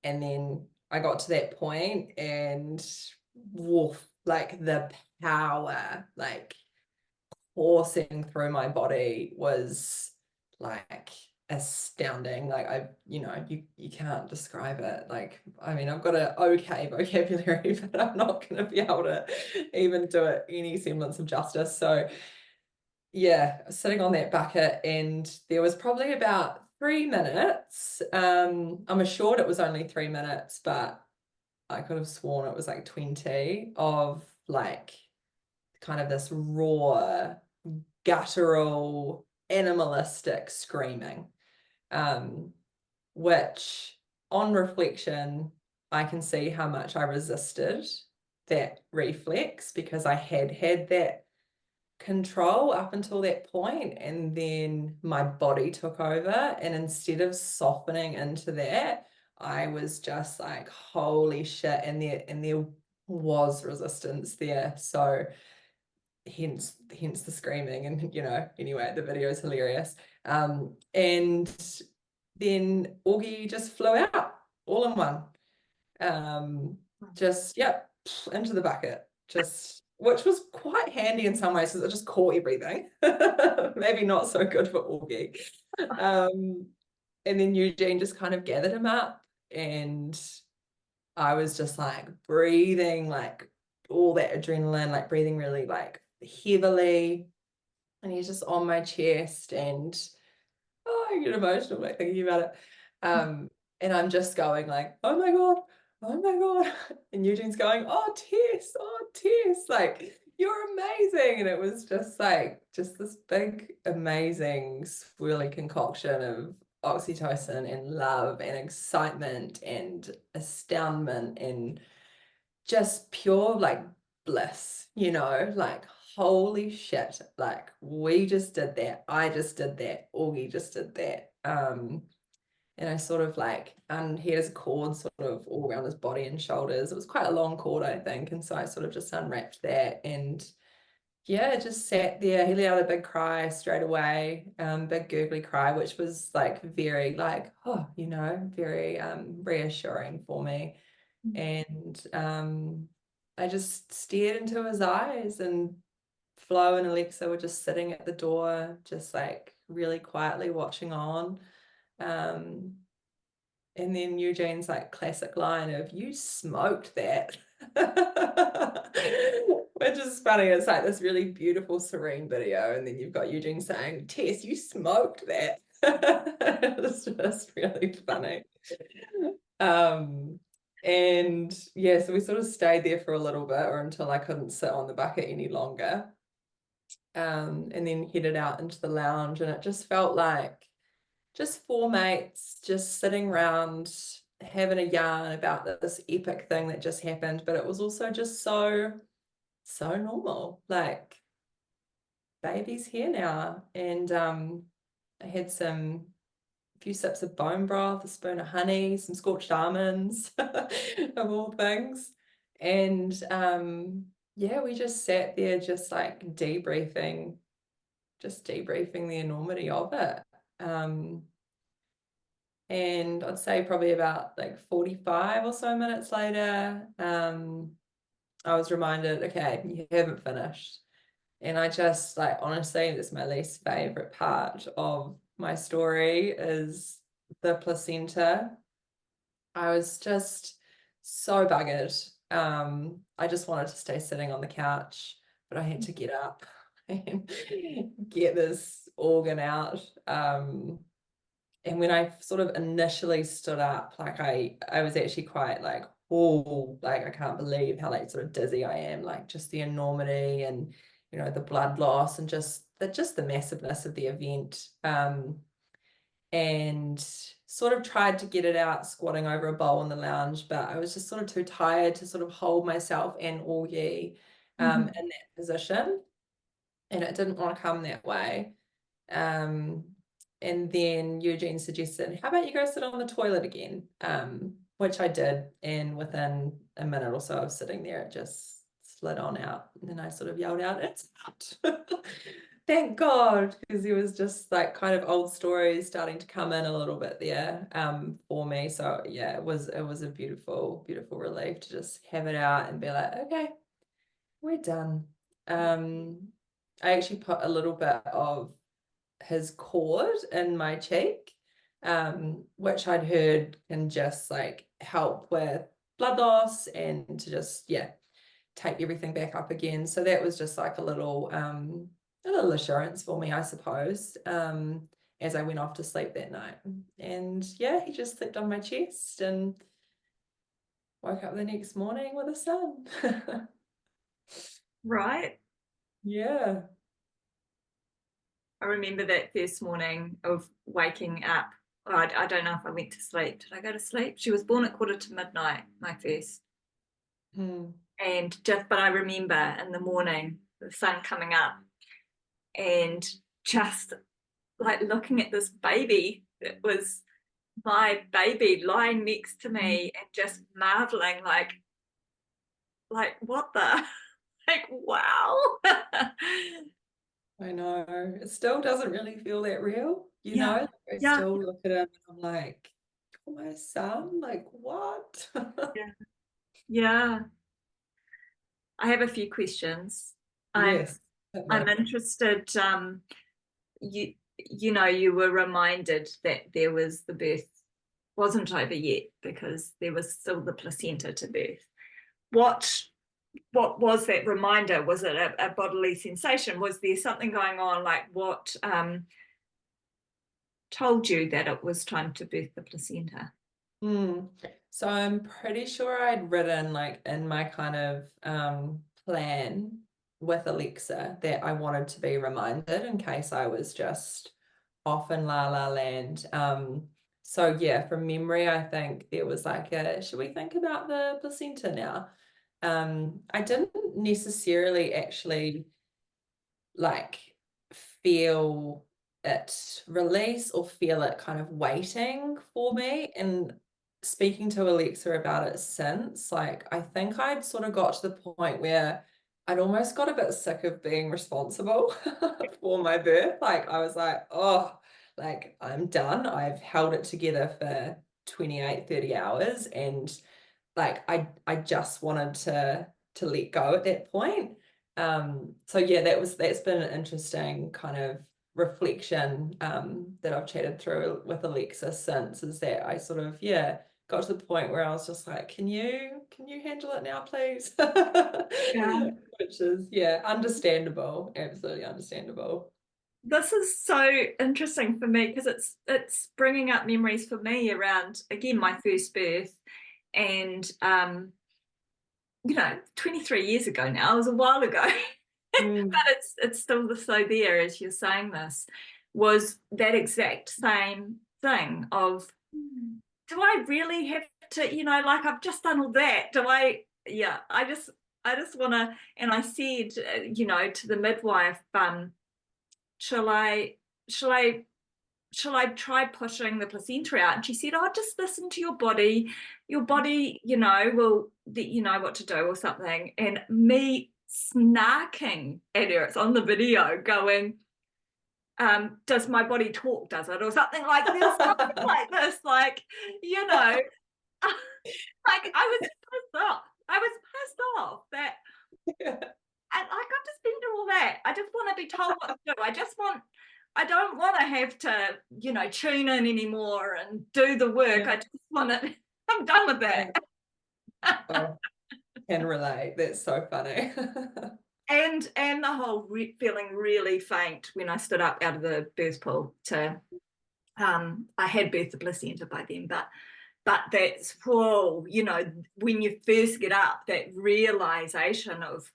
And then I got to that point and woof, like the power, like coursing through my body was like astounding. Like you can't describe it. Like, I mean, I've got an okay vocabulary, but I'm not going to be able to even do it any semblance of justice. So yeah, sitting on that bucket, and there was probably about 3 minutes. I'm assured it was only 3 minutes, but I could have sworn it was like 20 of like kind of this raw, guttural, animalistic screaming, which on reflection, I can see how much I resisted that reflex because I had that control up until that point, and then my body took over, and instead of softening into that, I was just like, holy shit, and there was resistance there. So hence the screaming, and anyway, the video is hilarious. And then Augie just flew out all in one. Just into the bucket, just, which was quite handy in some ways because it just caught everything. Maybe not so good for Augie. And then Eugene just kind of gathered him up, and I was just like breathing like all that adrenaline, like breathing really like heavily, and he's just on my chest, and I get emotional like thinking about it. And I'm just going like, oh my God, oh my God. And Eugene's going, oh Tess, like you're amazing. And it was just like this big, amazing, swirly concoction of oxytocin and love and excitement and astoundment and just pure like bliss, like holy shit, like we just did that, I just did that, Augie just did that. And I sort of like, and he has a cord sort of all around his body and shoulders. It was quite a long cord, I think, and so I sort of just unwrapped that, and just sat there. He let out a big cry straight away, big gurgly cry, which was like very like, oh, very reassuring for me. And I just stared into his eyes, and Flo and Alexa were just sitting at the door, just like really quietly watching on. And then Eugene's like classic line of, you smoked that. Which is funny. It's like this really beautiful, serene video. And then you've got Eugene saying, Tess, you smoked that. It's just really funny. And so we sort of stayed there for a little bit, or until I couldn't sit on the bucket any longer. And then headed out into the lounge, and it just felt like just four mates just sitting around having a yarn about this epic thing that just happened. But it was also just so normal, like baby's here now. And I had a few sips of bone broth, a spoon of honey, some scorched almonds, of all things. And we just sat there just like debriefing the enormity of it. And I'd say probably about like 45 or so minutes later, I was reminded, okay, you haven't finished. And I just like, honestly, that's my least favorite part of my story is the placenta. I was just so buggered. I just wanted to stay sitting on the couch, but I had to get up and get this organ out. And when I sort of initially stood up, like I was actually quite like, oh, like I can't believe how like sort of dizzy I am, like just the enormity and the blood loss and just the massiveness of the event. And sort of tried to get it out squatting over a bowl in the lounge, but I was just sort of too tired to sort of hold myself and all ye in that position. And it didn't want to come that way. Um, and then Eugene suggested, how about you go sit on the toilet again? Which I did. And within a minute or so of sitting there, it just slid on out. And then I sort of yelled out, it's out. Thank God, because there was just like kind of old stories starting to come in a little bit there for me. So yeah, it was a beautiful, beautiful relief to just have it out and be like, okay, we're done. I actually put a little bit of his cord in my cheek, which I'd heard can just like help with blood loss and to just, yeah, take everything back up again. So that was just like a little assurance for me, I suppose, as I went off to sleep that night. And yeah, he just slept on my chest and woke up the next morning with a son. Right. Yeah. I remember that first morning of waking up. I don't know if I went to sleep. Did I go to sleep? She was born at midnight, my first. But I remember in the morning, the sun coming up and just like looking at this baby that was my baby lying next to me and just marveling like what the like wow. I know. It still doesn't really feel that real, Yeah. I Yeah. still look at him and I'm like, oh, my son, like what? Yeah. Yeah. I have a few questions. I'm Yes. Hit I'm me. interested. You were reminded that there was the birth wasn't over yet because there was still the placenta to birth. What was that reminder? Was it a bodily sensation? Was there something going on? Like what told you that it was time to birth the placenta? So I'm pretty sure I'd written like in my kind of plan with Alexa that I wanted to be reminded in case I was just off in la la land. So yeah, from memory, I think there was like should we think about the placenta now? I didn't necessarily actually like feel it release or feel it kind of waiting for me. And speaking to Alexa about it since, like I think I'd sort of got to the point where I'd almost got a bit sick of being responsible for my birth. Like I was like, oh, like I'm done. I've held it together for 28, 30 hours and like I just wanted to let go at that point. So yeah, that's been an interesting kind of reflection that I've chatted through with Alexa since, is that I sort of got to the point where I was just like, can you handle it now, please? Yeah. Which is understandable, absolutely understandable. This is so interesting for me because it's bringing up memories for me around again my first birth and 23 years ago now. It was a while ago. But it's still so there as you're saying this, was that exact same thing of do I really have to, like I've just done all that, do I I just want to, and I said to the midwife, shall I shall I shall I try pushing the placenta out? And she said, oh, just listen to your body. Your body, will let you know what to do or something. And me snarking at her, it's on the video, going, does my body talk, does it? Or something like this, something like this, like, like I was pissed off. I was pissed off that, and like I've just been through all that. I just want to be told what to do. I don't want to have to, tune in anymore and do the work. Yeah. I just want to, I'm done with that. Oh, can relate. That's so funny. And the whole feeling really faint when I stood up out of the birth pool to, I had birthed the placenta by then, but that's, whoa, when you first get up, that realization of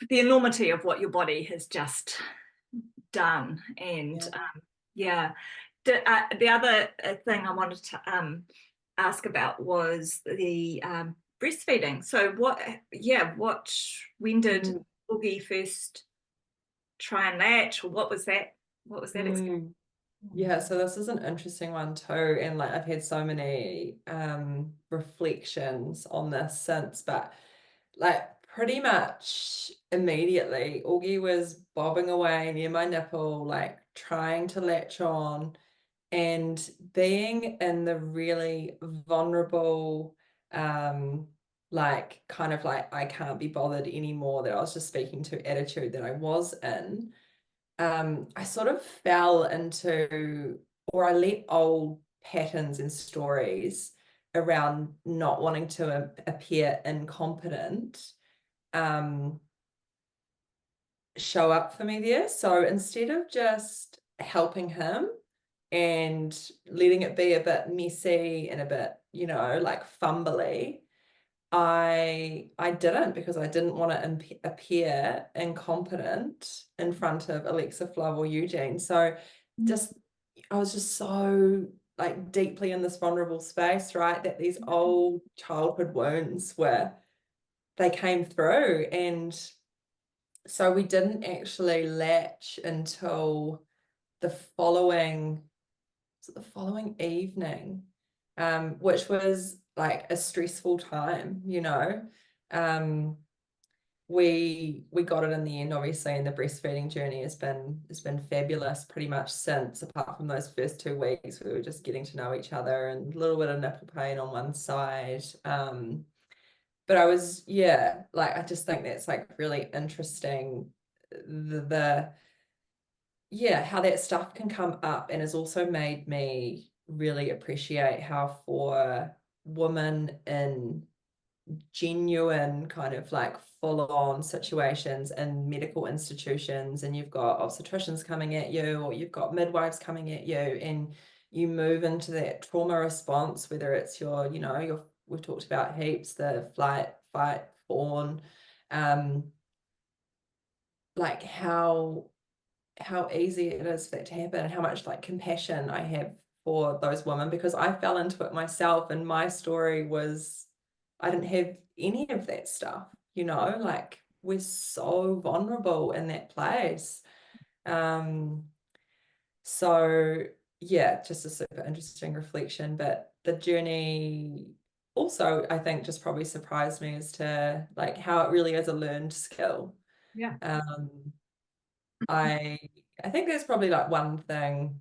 the enormity of what your body has just done. And Yeah. the other thing I wanted to ask about was the breastfeeding. So when did Oogie first try and latch, or what was that experience? Yeah, so this is an interesting one too, and like I've had so many reflections on this since, but like pretty much immediately Augie was bobbing away near my nipple, like trying to latch on, and being in the really vulnerable like kind of like I can't be bothered anymore that I was just speaking to attitude that I was in. I sort of fell into, or I let old patterns and stories around not wanting to appear incompetent um, show up for me there. So instead of just helping him and letting it be a bit messy and a bit, like fumbly, I didn't, because I didn't want to appear incompetent in front of Alexa, Fluv, or Eugene. So just I was just so like deeply in this vulnerable space, right? That these old childhood wounds they came through. And so we didn't actually latch until the following the following evening, which was like a stressful time, Um, we got it in the end, obviously, and the breastfeeding journey has been fabulous pretty much since, apart from those first 2 weeks we were just getting to know each other and a little bit of nipple pain on one side. But I just think that's like really interesting, the how that stuff can come up, and has also made me really appreciate how for women in genuine kind of like full-on situations in medical institutions, and you've got obstetricians coming at you, or you've got midwives coming at you, and you move into that trauma response, whether it's we've talked about heaps, the flight, fight, fawn, like how easy it is for that to happen, and how much like compassion I have for those women, because I fell into it myself, and my story was I didn't have any of that stuff, like we're so vulnerable in that place. So yeah, just a super interesting reflection, but the journey also, I think, just probably surprised me as to like how it really is a learned skill. Yeah. um I I think there's probably like one thing.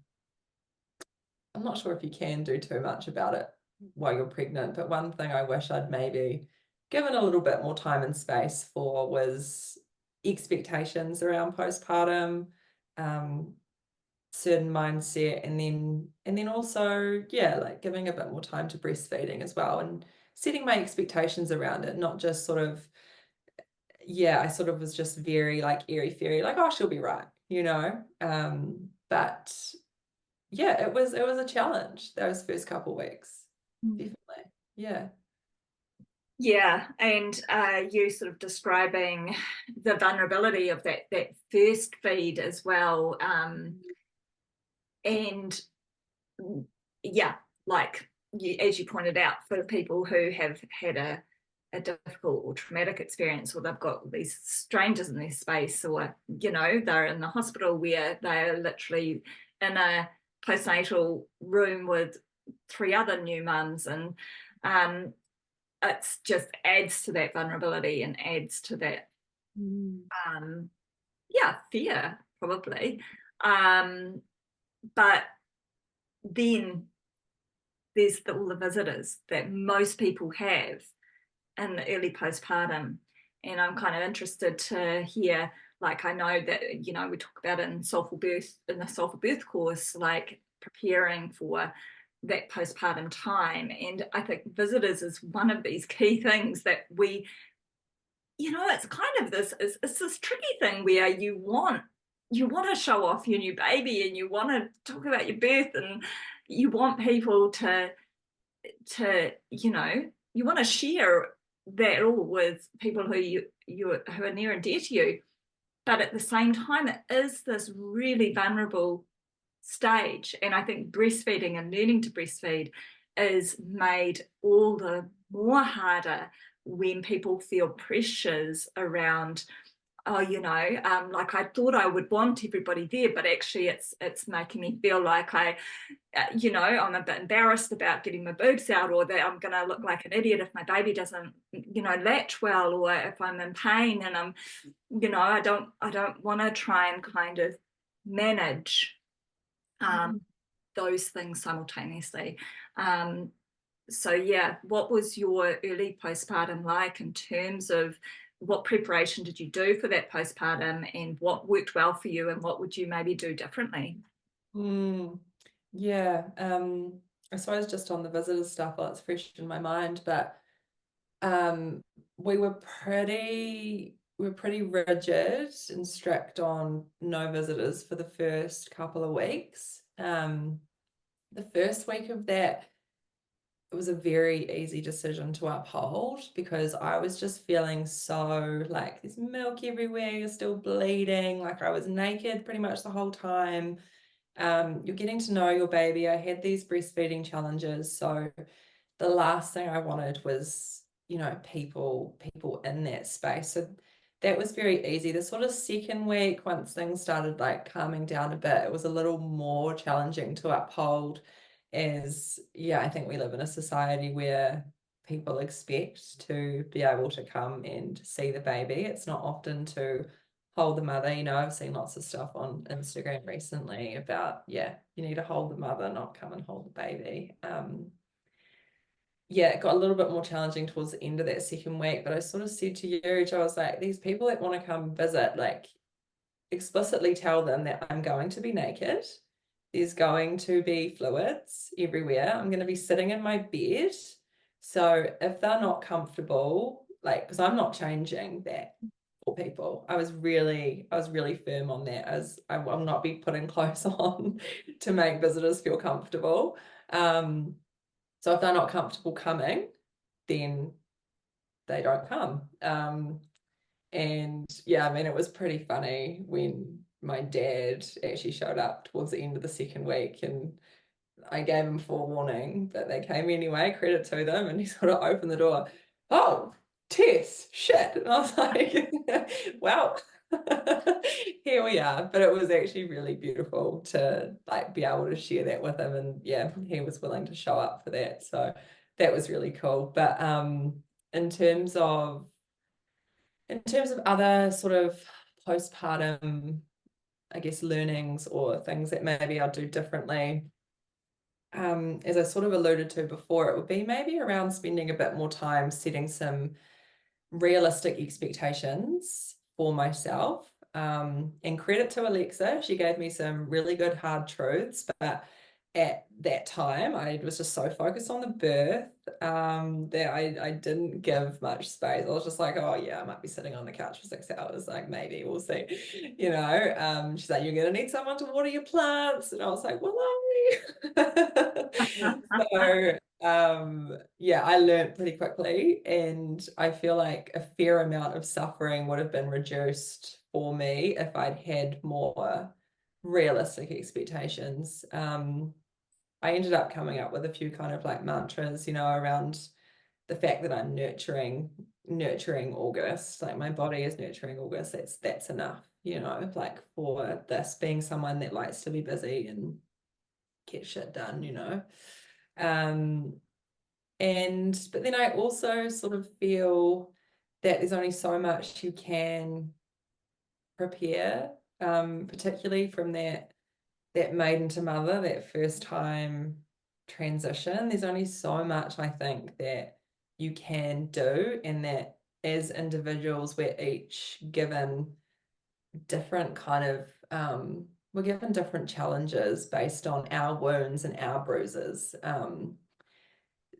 I'm not sure if you can do too much about it while you're pregnant, but one thing I wish I'd maybe given a little bit more time and space for was expectations around postpartum, um, certain mindset, and then also, like giving a bit more time to breastfeeding as well, and setting my expectations around it, not just sort of, I sort of was just very like airy fairy, like, oh, she'll be right, but it was a challenge those first couple weeks. Definitely. Yeah. Yeah, and you sort of describing the vulnerability of that first feed as well, and like as you pointed out, for people who have had a difficult or traumatic experience, or they've got these strangers in their space, or they're in the hospital where they're literally in a postnatal room with 3 other new mums, and it's just adds to that vulnerability and adds to that fear, probably. But then there's all the visitors that most people have in the early postpartum, and I'm kind of interested to hear Like I know that, you know, we talk about it in Soulful Birth, in the Soulful Birth course, like preparing for that postpartum time. And I think visitors is one of these key things that we, you know, it's kind of this, it's this tricky thing where you want to show off your new baby and you want to talk about your birth, and you want people to you know, you want to share that all with people who who are near and dear to you. But at the same time, it is this really vulnerable stage. And I think breastfeeding and learning to breastfeed is made all the more harder when people feel pressures around, oh, you know, like I thought I would want everybody there, but actually it's making me feel like you know, I'm a bit embarrassed about getting my boobs out, or that I'm going to look like an idiot if my baby doesn't, you know, latch well, or if I'm in pain and I'm, you know, I don't want to try and kind of manage those things simultaneously. So yeah, what was your early postpartum like in terms of what preparation did you do for that postpartum, and what worked well for you, and what would you maybe do differently? Yeah, I suppose just on the visitor stuff, well, it's fresh in my mind, but we were pretty rigid and strict on no visitors for the first couple of weeks. The first week of that, it was a very easy decision to uphold, because I was just feeling so like there's milk everywhere, you're still bleeding, like I was naked pretty much the whole time. You're getting to know your baby. I had these breastfeeding challenges, so the last thing I wanted was, you know, people in that space. So that was very easy. The sort of second week, once things started like calming down a bit, it was a little more challenging to uphold, as yeah, I think we live in a society where people expect to be able to come and see the baby. It's not often to hold the mother. You know, I've seen lots of stuff on Instagram recently about, yeah, you need to hold the mother, not come and hold the baby. Yeah, it got a little bit more challenging towards the end of that second week, but I sort of said to you, I was like, these people that want to come visit, like explicitly tell them that I'm going to be naked. There's going to be fluids everywhere. I'm going to be sitting in my bed. So if they're not comfortable, like, because I'm not changing that for people. I was really firm on that, as I will not be putting clothes on to make visitors feel comfortable. So if they're not comfortable coming, then they don't come. And yeah, I mean, it was pretty funny when my dad actually showed up towards the end of the second week, and I gave him forewarning, but they came anyway, credit to them, and he sort of opened the door. Oh, Tess, shit. And I was like, well, here we are. But it was actually really beautiful to like be able to share that with him. And yeah, he was willing to show up for that. So that was really cool. But in terms of other sort of postpartum, I guess, learnings or things that maybe I'll do differently, as I sort of alluded to before, it would be maybe around spending a bit more time setting some realistic expectations for myself. And credit to Alexa, she gave me some really good hard truths, but at that time I was just so focused on the birth that I didn't give much space. I was just like, oh yeah, I might be sitting on the couch for 6 hours, like maybe we'll see, you know. She's like, you're gonna need someone to water your plants, and I was like, well, so yeah, I learned pretty quickly, and I feel like a fair amount of suffering would have been reduced for me if I'd had more realistic expectations. I ended up coming up with a few kind of like mantras, you know, around the fact that I'm nurturing August, like my body is nurturing August. That's enough, you know, like for this being someone that likes to be busy and get shit done, you know. But then I also sort of feel that there's only so much you can prepare, particularly from that maiden to mother, that first time transition. There's only so much I think that you can do, and that as individuals we're each given different kind of we're given different challenges based on our wounds and our bruises.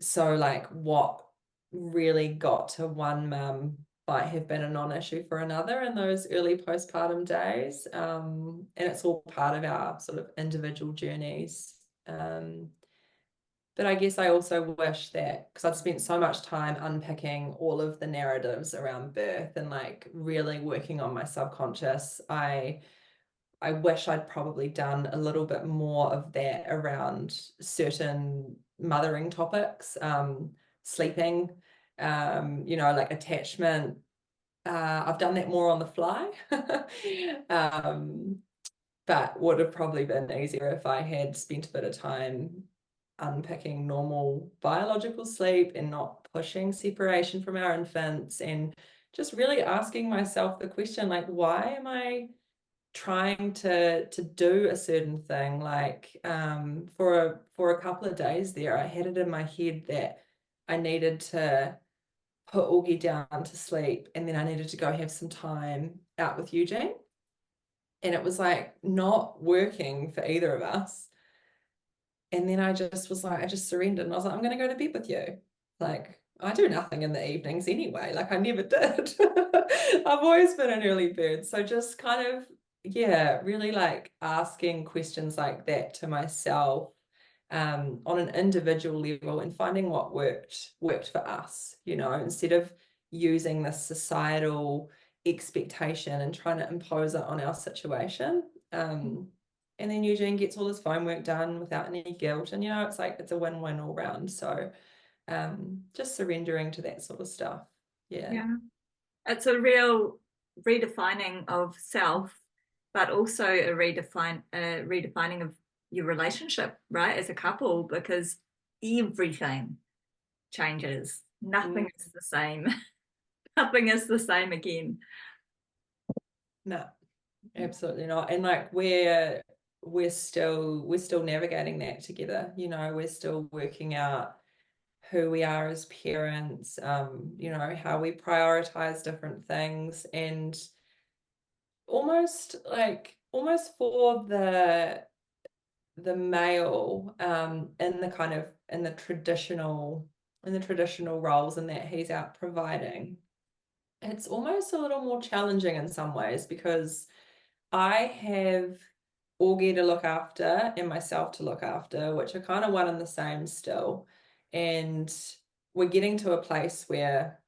So like what really got to one mum might have been a non-issue for another in those early postpartum days. And it's all part of our sort of individual journeys. But I guess I also wish that, because I've spent so much time unpicking all of the narratives around birth and like really working on my subconscious, I wish I'd probably done a little bit more of that around certain mothering topics, sleeping, like attachment. I've done that more on the fly. But would have probably been easier if I had spent a bit of time unpicking normal biological sleep and not pushing separation from our infants, and just really asking myself the question, like, why am I trying to do a certain thing? Like for a couple of days there, I had it in my head that I needed to put Augie down to sleep, and then I needed to go have some time out with Eugene. And it was like not working for either of us. And then I just was like, I just surrendered and I was like, I'm going to go to bed with you. Like, I do nothing in the evenings anyway. Like, I never did. I've always been an early bird. So just kind of, yeah, really like asking questions like that to myself on an individual level, and finding what worked for us, instead of using this societal expectation and trying to impose it on our situation. And then Eugene gets all his homework done without any guilt. And, it's like, it's a win-win all round. So just surrendering to that sort of stuff. Yeah. Yeah. It's a real redefining of self, but also a redefining of your relationship, right, as a couple, because everything changes. Nothing is the same. Nothing is the same again. No, absolutely not. And like we're still navigating that together. We're still working out who we are as parents, how we prioritize different things, and almost for the male, in the traditional roles, and that he's out providing, it's almost a little more challenging in some ways, because I have Augie to look after and myself to look after, which are kind of one and the same still. And we're getting to a place where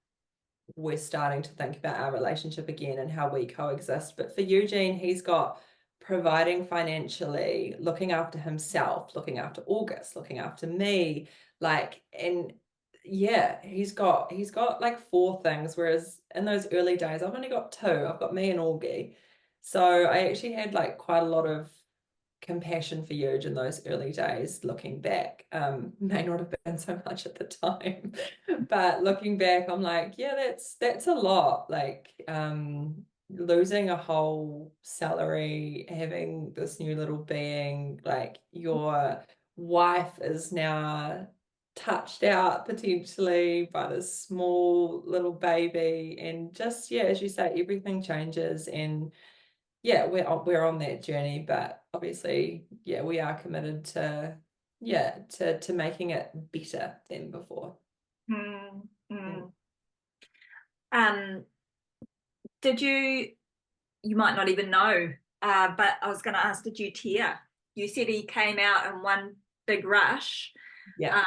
we're starting to think about our relationship again and how we coexist. But for Eugene, he's got providing financially, looking after himself, looking after August, looking after me, and yeah, he's got like 4 things, whereas in those early days I've only got 2. I've got me and Augie. So I actually had like quite a lot of compassion for Euge in those early days. Looking back, may not have been so much at the time, but looking back, I'm like, yeah, that's a lot. Like losing a whole salary, having this new little being, like your wife is now touched out potentially by this small little baby, and just, yeah, as you say, everything changes. And yeah, we're on that journey, but obviously, yeah, we are committed to, yeah, to making it better than before. Mm, Mm. mm. Um, did you might not even know, but I was going to ask, did you tear? You said he came out in one big rush, Yeah.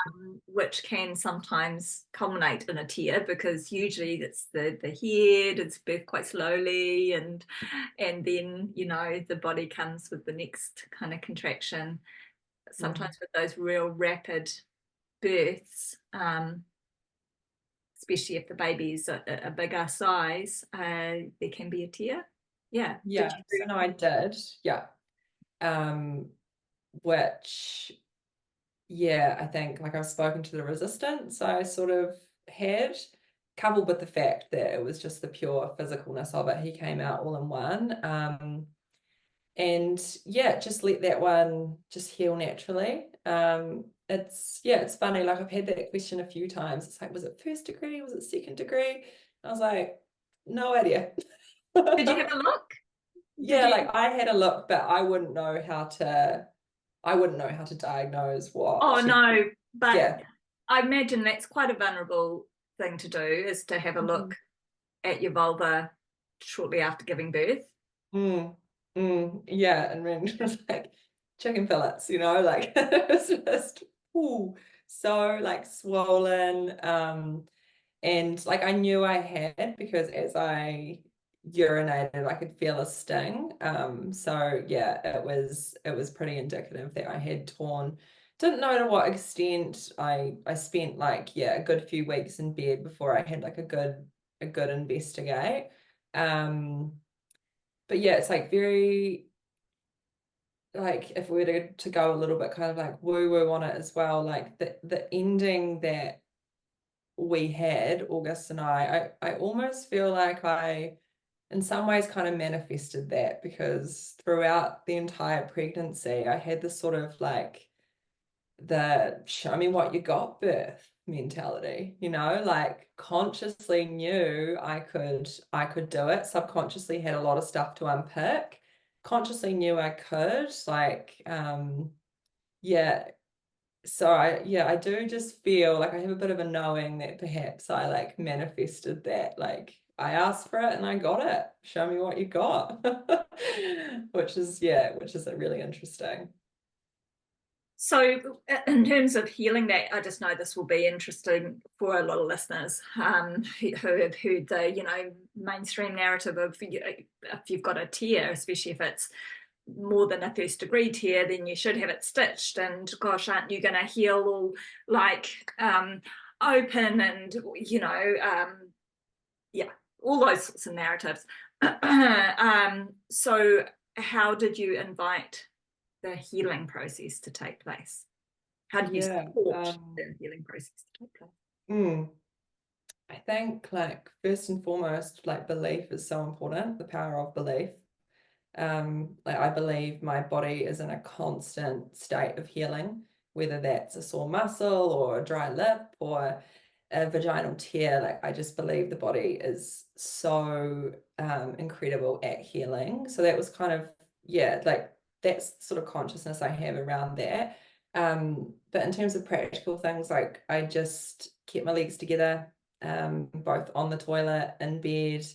which can sometimes culminate in a tear, because usually it's the head, it's birthed quite slowly, and then the body comes with the next kind of contraction. Sometimes with those real rapid births, especially if the baby's a bigger size, there can be a tear. Yeah. Did Yeah. you? So no, I did. Yeah. Which, yeah, I think like I've spoken to the resistance I sort of had, coupled with the fact that it was just the pure physicalness of it. He came out all in one. And yeah, just let that one just heal naturally. It's funny, like I've had that question a few times. It's like, was it first degree? Was it second degree? I was like, no idea. Did you have a look? Did Yeah, you? like I had a look, but I wouldn't know how to diagnose what Oh she, no, but yeah. I imagine that's quite a vulnerable thing to do, is to have a Mm, look at your vulva shortly after giving birth. mm, yeah, and then just like chicken fillets, like it was just, ooh, so like swollen. And like I knew I had, because as I urinated, I could feel a sting. So yeah, it was pretty indicative that I had torn. Didn't know to what extent. I spent like, yeah, a good few weeks in bed before I had like a good investigate. Um, but yeah, it's like very, like if we were to go a little bit kind of like woo woo on it as well, like the ending that we had, August and I almost feel like I, in some ways, kind of manifested that, because throughout the entire pregnancy, I had this sort of like the show me what you got birth mentality, like consciously knew I could do it, subconsciously had a lot of stuff to unpick, consciously knew I could, like, yeah. So I do just feel like I have a bit of a knowing that perhaps I like manifested that, like I asked for it and I got it. Show me what you got. Which is really interesting. So, in terms of healing that, I just know this will be interesting for a lot of listeners who have heard the, mainstream narrative of, if you've got a tear, especially if it's more than a first degree tear, then you should have it stitched. And gosh, aren't you going to heal all like open and, yeah, all those sorts of narratives. So, how did you invite the healing process to take place? How do you Yeah. support the healing process to take place? Mm, I think like first and foremost, like belief is so important, the power of belief. Like I believe my body is in a constant state of healing, whether that's a sore muscle or a dry lip or a vaginal tear. Like I just believe the body is so incredible at healing. So that was kind of, yeah, like that's sort of consciousness I have around that. But in terms of practical things, like I just kept my legs together, both on the toilet, in bed,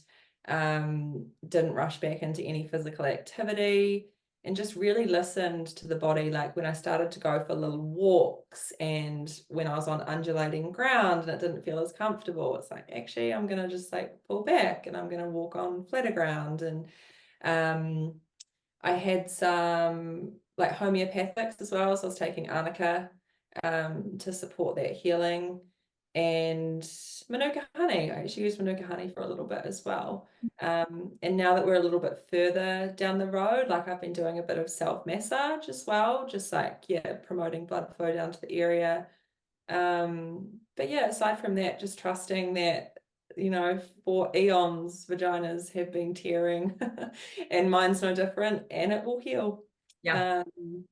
didn't rush back into any physical activity, and just really listened to the body. Like when I started to go for little walks and when I was on undulating ground and it didn't feel as comfortable, it's like, actually, I'm going to just like pull back and I'm going to walk on flatter ground. And I had some like homeopathics as well. So I was taking arnica to support that healing, and Manuka honey. I actually used Manuka honey for a little bit as well. And now that we're a little bit further down the road, like I've been doing a bit of self massage as well, just like, yeah, promoting blood flow down to the area. But yeah, aside from that, just trusting that, for eons, vaginas have been tearing and mine's no different, and it will heal. Yeah, Um,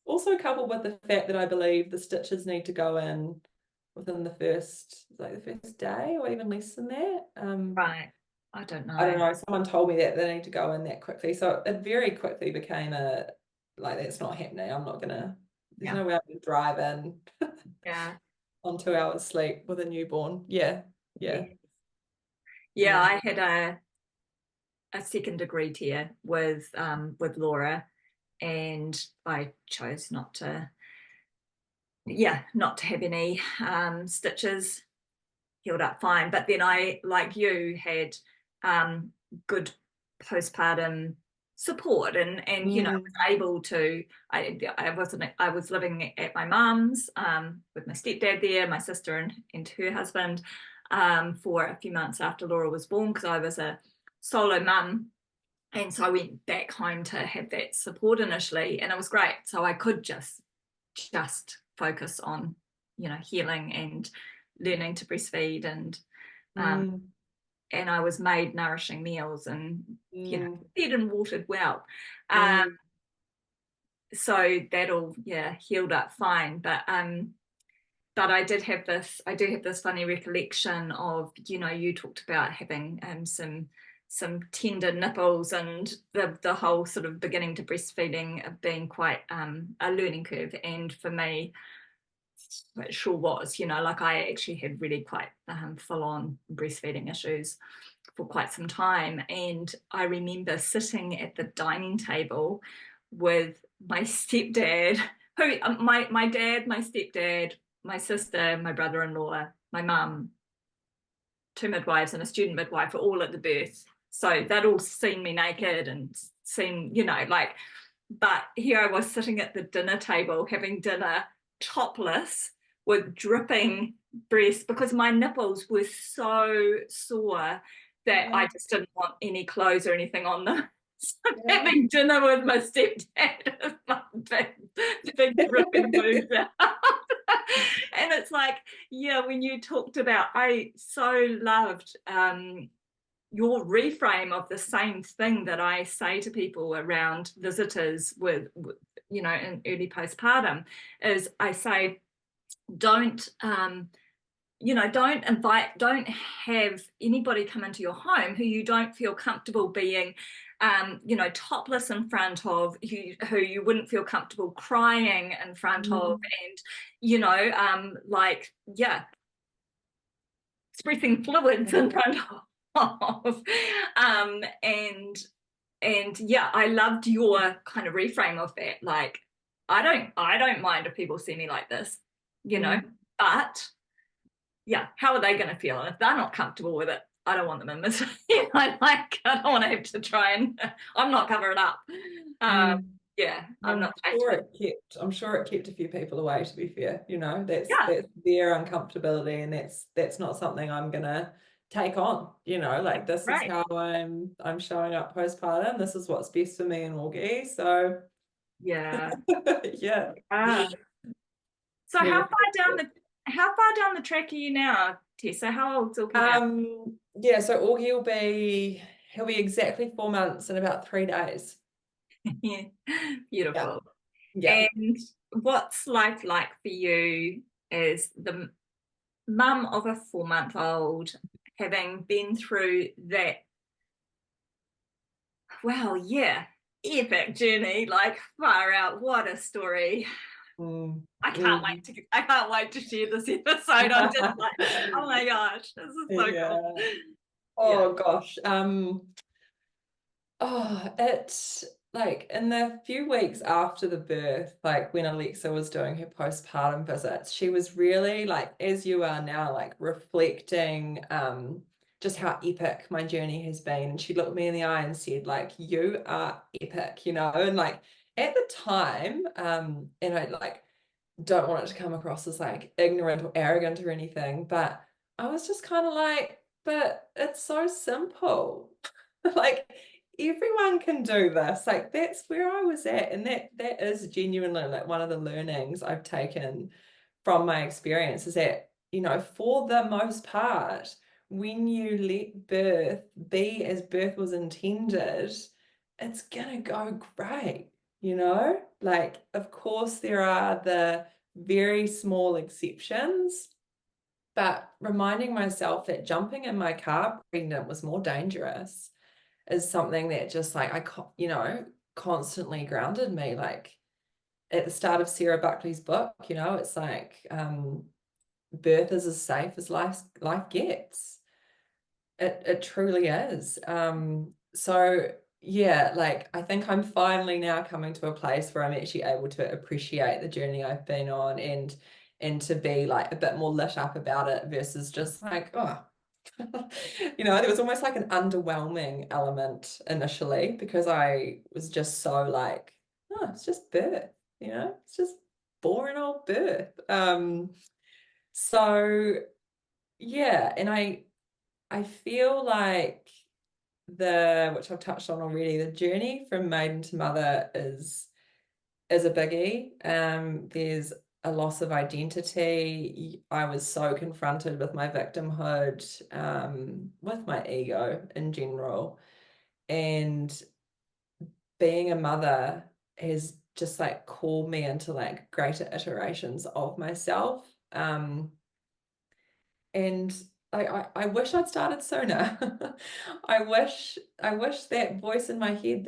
Also coupled with the fact that I believe the stitches need to go in within the first day or even less than that. right. I don't I don't know. know, someone told me that they need to go in that quickly. So it very quickly became like, that's not happening. There's Yeah, no way I'm gonna drive in yeah, on 2 hours sleep with a newborn. Yeah, yeah. yeah. Yeah, Mm. I had a second degree tear with Laura, and I chose not to, yeah, not to have any stitches. Healed up fine. But then I, like you, had good postpartum support, and was Mm. able to. I was living at my mum's with my stepdad there, my sister and her husband for a few months after Laura was born, because I was a solo mum. And so I went back home to have that support initially, and it was great. So I could just focus on, healing and learning to breastfeed, um, Mm. and I was made nourishing meals and, Mm. fed and watered well. Um, Mm. so that all, yeah, healed up fine. But I do have this funny recollection of, you talked about having some some tender nipples, and the whole sort of beginning to breastfeeding being quite a learning curve. And for me, it sure was, you know, like I actually had really quite full-on breastfeeding issues for quite some time. And I remember sitting at the dining table with my stepdad, who my dad, my stepdad, my sister, my brother-in-law, my mum, two midwives and a student midwife were all at the birth. So they'd all seen me naked and seen, you know, like, but here I was sitting at the dinner table having dinner topless with dripping breasts because my nipples were so sore that I just didn't want any clothes or anything on them. So Yeah. having dinner with my stepdad with my big dripping boobs out. And it's like, yeah, when you talked about, I so loved your reframe of the same thing that I say to people around visitors with you know, in early postpartum, is I say, don't you know, don't have anybody come into your home who you don't feel comfortable being you know, topless in front of, who you wouldn't feel comfortable crying in front of, and you know, like, yeah, expressing fluids in front of. And yeah, I loved your kind of reframe of that. Like, I don't mind if people see me like this, you know, but yeah, how are they going to feel? And if they're not comfortable with it, I don't want them in this. You know, like, I don't want to have to try and, I'm not covering up. Yeah, I'm not trying to. I'm sure it kept a few people away, to be fair. You know, that's Yeah, their uncomfortability, and that's not something I'm gonna take on. You know, like, this is right. how I'm showing up postpartum. This is what's best for me and Augie. So Yeah. yeah. So Yeah. how far down the track are you now, Tessa? How old's Ilky now? Yeah, so Augie he'll be exactly 4 months in about 3 days. Yeah. Yeah. Beautiful. Yeah. And what's life like for you as the mum of a 4-month-old, having been through that, well, yeah, epic journey, like far out, what a story. Mm, I can't wait to share this episode. I'm just like, oh my gosh, this is so yeah. cool. Yeah. Oh gosh. It's like in the few weeks after the birth, like when Alexa was doing her postpartum visits, she was really like, as you are now, like reflecting just how epic my journey has been. And she looked me in the eye and said, like, you are epic, you know? And like at the time, and I like don't want it to come across as like ignorant or arrogant or anything, but I was just kind of like, but it's so simple. Like, everyone can do this. Like, that's where I was at. And that is genuinely like one of the learnings I've taken from my experience, is that, you know, for the most part, when you let birth be as birth was intended, it's gonna go great, you know? Like, of course, there are the very small exceptions, but reminding myself that jumping in my car pregnant was more dangerous is something that just like you know, constantly grounded me. Like at the start of Sarah Buckley's book, you know, it's like birth is as safe as life gets. It truly is. So yeah, like I think I'm finally now coming to a place where I'm actually able to appreciate the journey I've been on, and to be like a bit more lit up about it versus just like, oh, you know, there was almost like an underwhelming element initially because I was just so like, oh, it's just birth, you know, it's just boring old birth. So yeah, and I feel like which I've touched on already, the journey from maiden to mother is a biggie. There's a loss of identity. I was so confronted with my victimhood, with my ego in general. And being a mother has just like called me into like greater iterations of myself. And I wish I'd started sooner. I wish that voice in my head,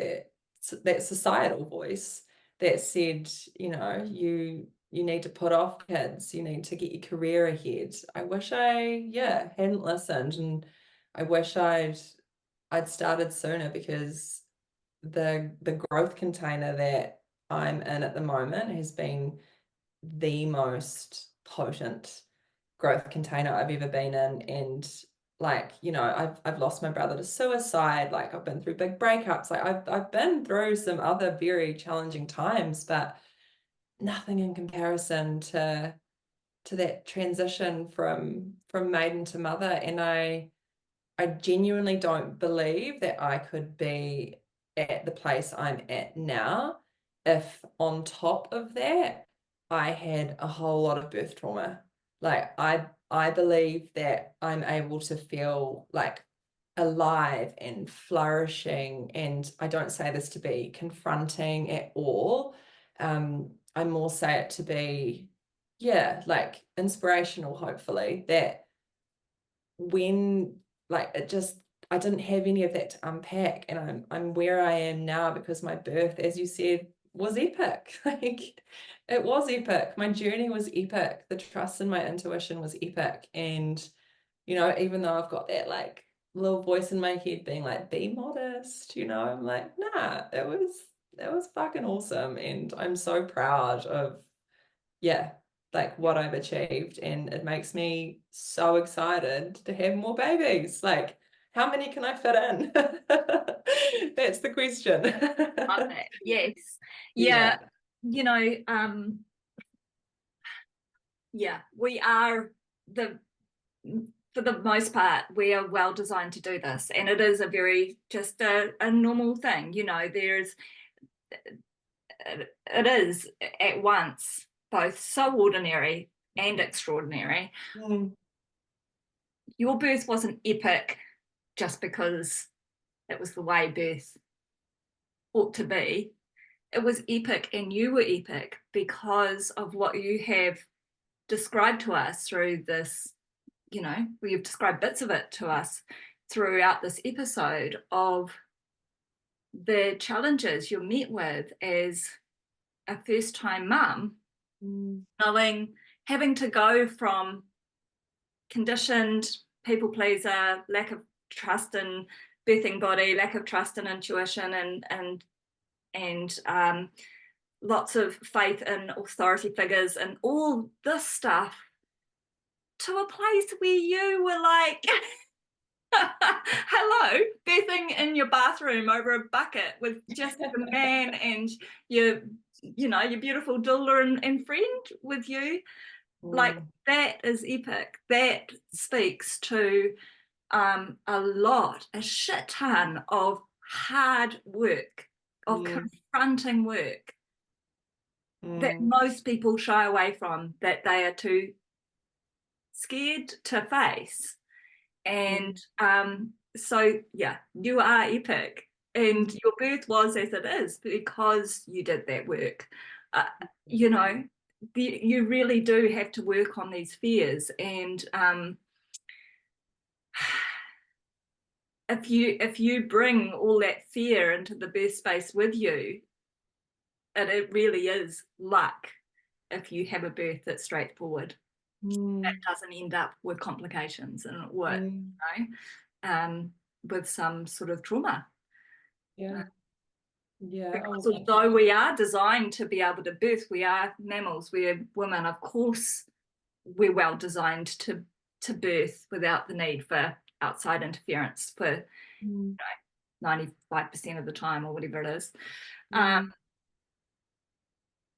that societal voice that said, you know, you need to put off kids, you need to get your career ahead. I wish I hadn't listened, and I wish I'd started sooner, because the growth container that I'm in at the moment has been the most potent growth container I've ever been in. And like, you know, I've lost my brother to suicide, like I've been through big breakups, like I've been through some other very challenging times, but nothing in comparison to that transition from maiden to mother. And I genuinely don't believe that I could be at the place I'm at now if on top of that I had a whole lot of birth trauma. Like I believe that I'm able to feel like alive and flourishing, and I don't say this to be confronting at all. I more say it to be, like inspirational, hopefully, that when like it just I didn't have any of that to unpack, and I'm where I am now because my birth, as you said, was epic. Like it was epic. My journey was epic. The trust in my intuition was epic. And you know, even though I've got that like little voice in my head being like, be modest, you know, I'm like, nah, it was fucking awesome. And I'm so proud of, like what I've achieved. And it makes me so excited to have more babies. Like, how many can I fit in? That's the question. Love that. Yes. Yeah. Yeah. You know, we are for the most part, we are well designed to do this. And it is a very just a normal thing. You know, it is at once both so ordinary and extraordinary. Mm, Your birth wasn't epic just because it was the way birth ought to be. It was epic, and you were epic because of what you have described to us through this, you know, you've described bits of it to us throughout this episode of the challenges you're met with as a first-time mum, mm, knowing, having to go from conditioned people pleaser, lack of trust in birthing body, lack of trust in intuition, and lots of faith in authority figures and all this stuff, to a place where you were like, hello, birthing in your bathroom over a bucket with just the man and your, you know, your beautiful doula and friend with you. Like, mm, that is epic. That speaks to a shit ton of hard work, of mm, confronting work that mm, most people shy away from, that they are too scared to face. And mm, so, yeah, you are epic. And mm, your birth was as it is because you did that work. Uh, you know, you really do have to work on these fears. And if you bring all that fear into the birth space with you, it really is luck if you have a birth that's straightforward, that mm, doesn't end up with complications and what, mm. you know, with some sort of trauma. Yeah. Yeah. Because Oh, although we are designed to be able to birth, we are mammals, we're women, of course we're well designed to birth without the need for outside interference for mm, 95% of the time or whatever it is. mm,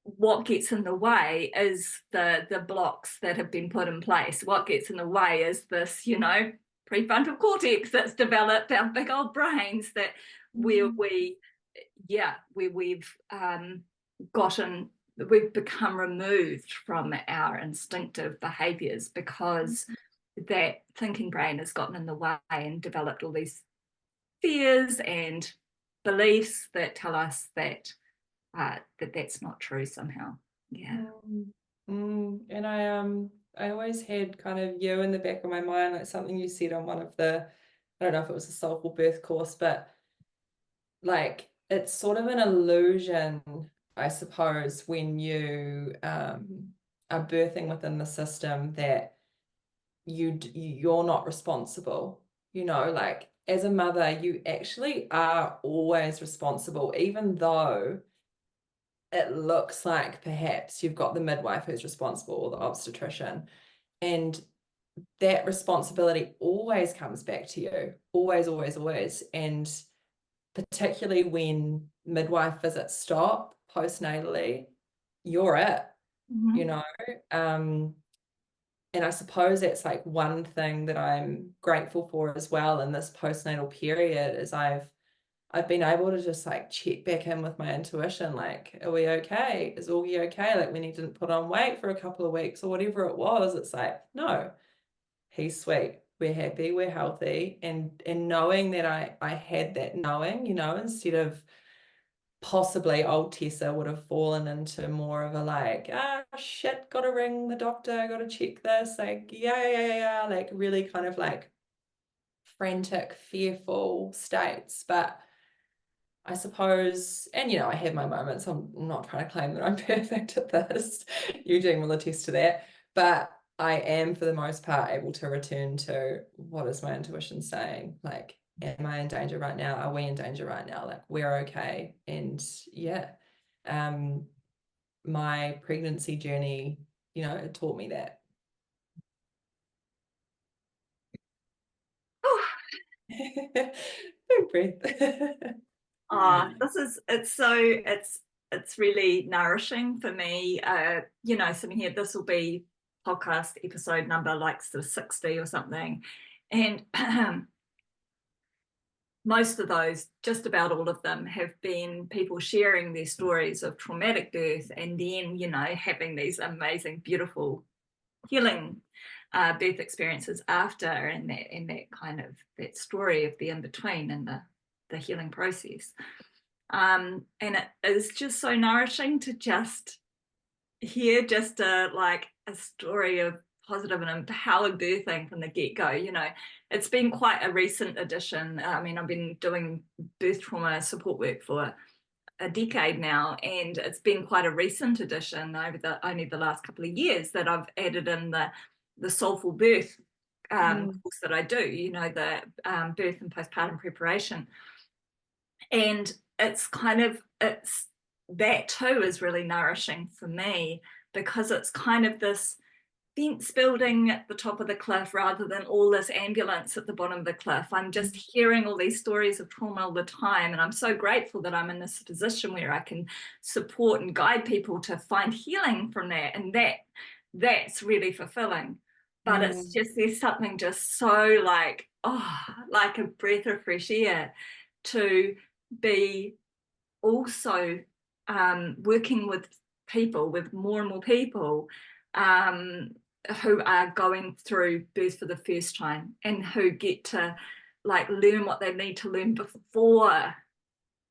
What gets in the way is the blocks that have been put in place. What gets in the way is this, you know, prefrontal cortex that's developed, our big old brains, that where mm, we've become removed from our instinctive behaviors because that thinking brain has gotten in the way and developed all these fears and beliefs that tell us that that's not true somehow. Yeah. mm, And always had kind of you in the back of my mind, like something you said on one of the, I don't know if it was a Soulful Birth course, but like it's sort of an illusion, I suppose, when you are birthing within the system that you're not responsible. Like as a mother, you actually are always responsible, even though it looks like perhaps you've got the midwife who's responsible or the obstetrician. And that responsibility always comes back to you, always, always, always. And particularly when midwife visits stop postnatally, you're it, you know. Um, and I suppose that's like one thing that I'm grateful for as well in this postnatal period is I've been able to just like check back in with my intuition, like, are we okay? Is Augie okay? Like when he didn't put on weight for a couple of weeks or whatever it was, it's like, no, he's sweet. We're happy, we're healthy. And knowing that I had that knowing, instead of possibly old Tessa would have fallen into more of a like, shit, gotta ring the doctor, gotta check this, like, yeah, like really kind of like frantic, fearful states. But I suppose, and I have my moments. I'm not trying to claim that I'm perfect at this. Eugene will attest to that. But I am, for the most part, able to return to what is my intuition saying? Like, am I in danger right now? Are we in danger right now? Like, we're okay. And yeah, my pregnancy journey, it taught me that. Big breath. It's really nourishing for me. Sitting here, this will be podcast episode number like sort of 60 or something. And most of those, just about all of them, have been people sharing their stories of traumatic birth and then, having these amazing, beautiful healing birth experiences after, and that kind of that story of the in between and the healing process. And it is just so nourishing to just hear just a story of positive and empowered birthing from the get-go. It's been quite a recent addition. I mean, I've been doing birth trauma support work for a decade now, and it's been quite a recent addition over only the last couple of years that I've added in the Soulful Birth course that I do, the birth and postpartum preparation. And it's that too is really nourishing for me, because it's kind of this fence building at the top of the cliff rather than all this ambulance at the bottom of the cliff. I'm just hearing all these stories of trauma all the time, and I'm so grateful that I'm in this position where I can support and guide people to find healing from that, and that's really fulfilling. But it's just, there's something just so like a breath of fresh air to be also working with people, with more and more people who are going through birth for the first time, and who get to like learn what they need to learn before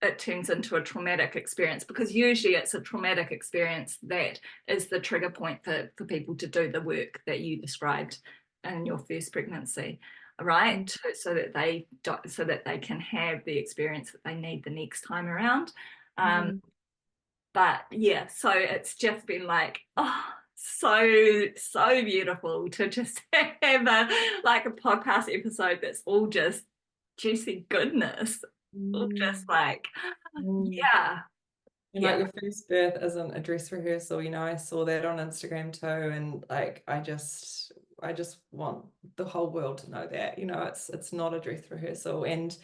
it turns into a traumatic experience, because usually it's a traumatic experience that is the trigger point for people to do the work that you described in your first pregnancy, right? So that they can have the experience that they need the next time around. But yeah, so it's just been like, so beautiful to just have a podcast episode that's all just juicy goodness, all just like, yeah, And like your first birth isn't a dress rehearsal, I saw that on Instagram too. And like I just want the whole world to know that, it's not a dress rehearsal. And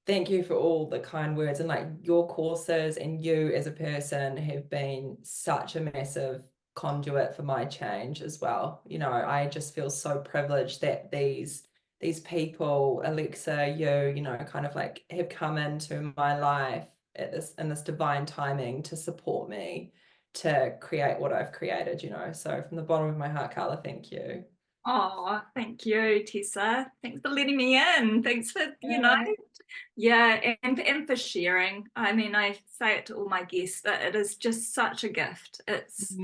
thank you for all the kind words, and like your courses and you as a person have been such a massive conduit for my change as well. I just feel so privileged that these people, Alexa, you, kind of like have come into my life in this divine timing to support me to create what I've created, So from the bottom of my heart, Carla, thank you. Oh, thank you, Tessa. Thanks for letting me in. Thanks for, and for sharing. I mean, I say it to all my guests that it is just such a gift. It's,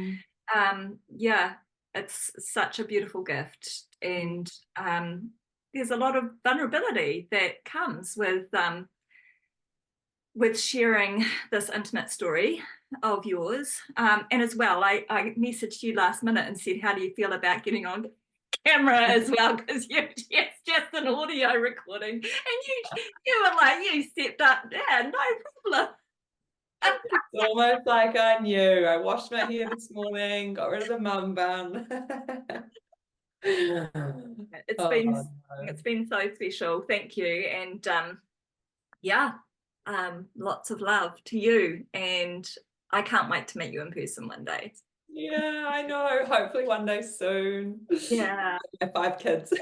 it's such a beautiful gift, and there's a lot of vulnerability that comes with sharing this intimate story of yours. And as well, I messaged you last minute and said, how do you feel about getting on camera as well? Because it's just an audio recording. And you were like, you stepped up. Yeah, no problem. It's almost like I knew. I washed my hair this morning, got rid of the mum bun. It's Oh, been no. it's been so special. Thank you. And yeah, lots of love to you. And I can't wait to meet you in person one day. Yeah, I know. Hopefully one day soon. Yeah. I have 5 kids.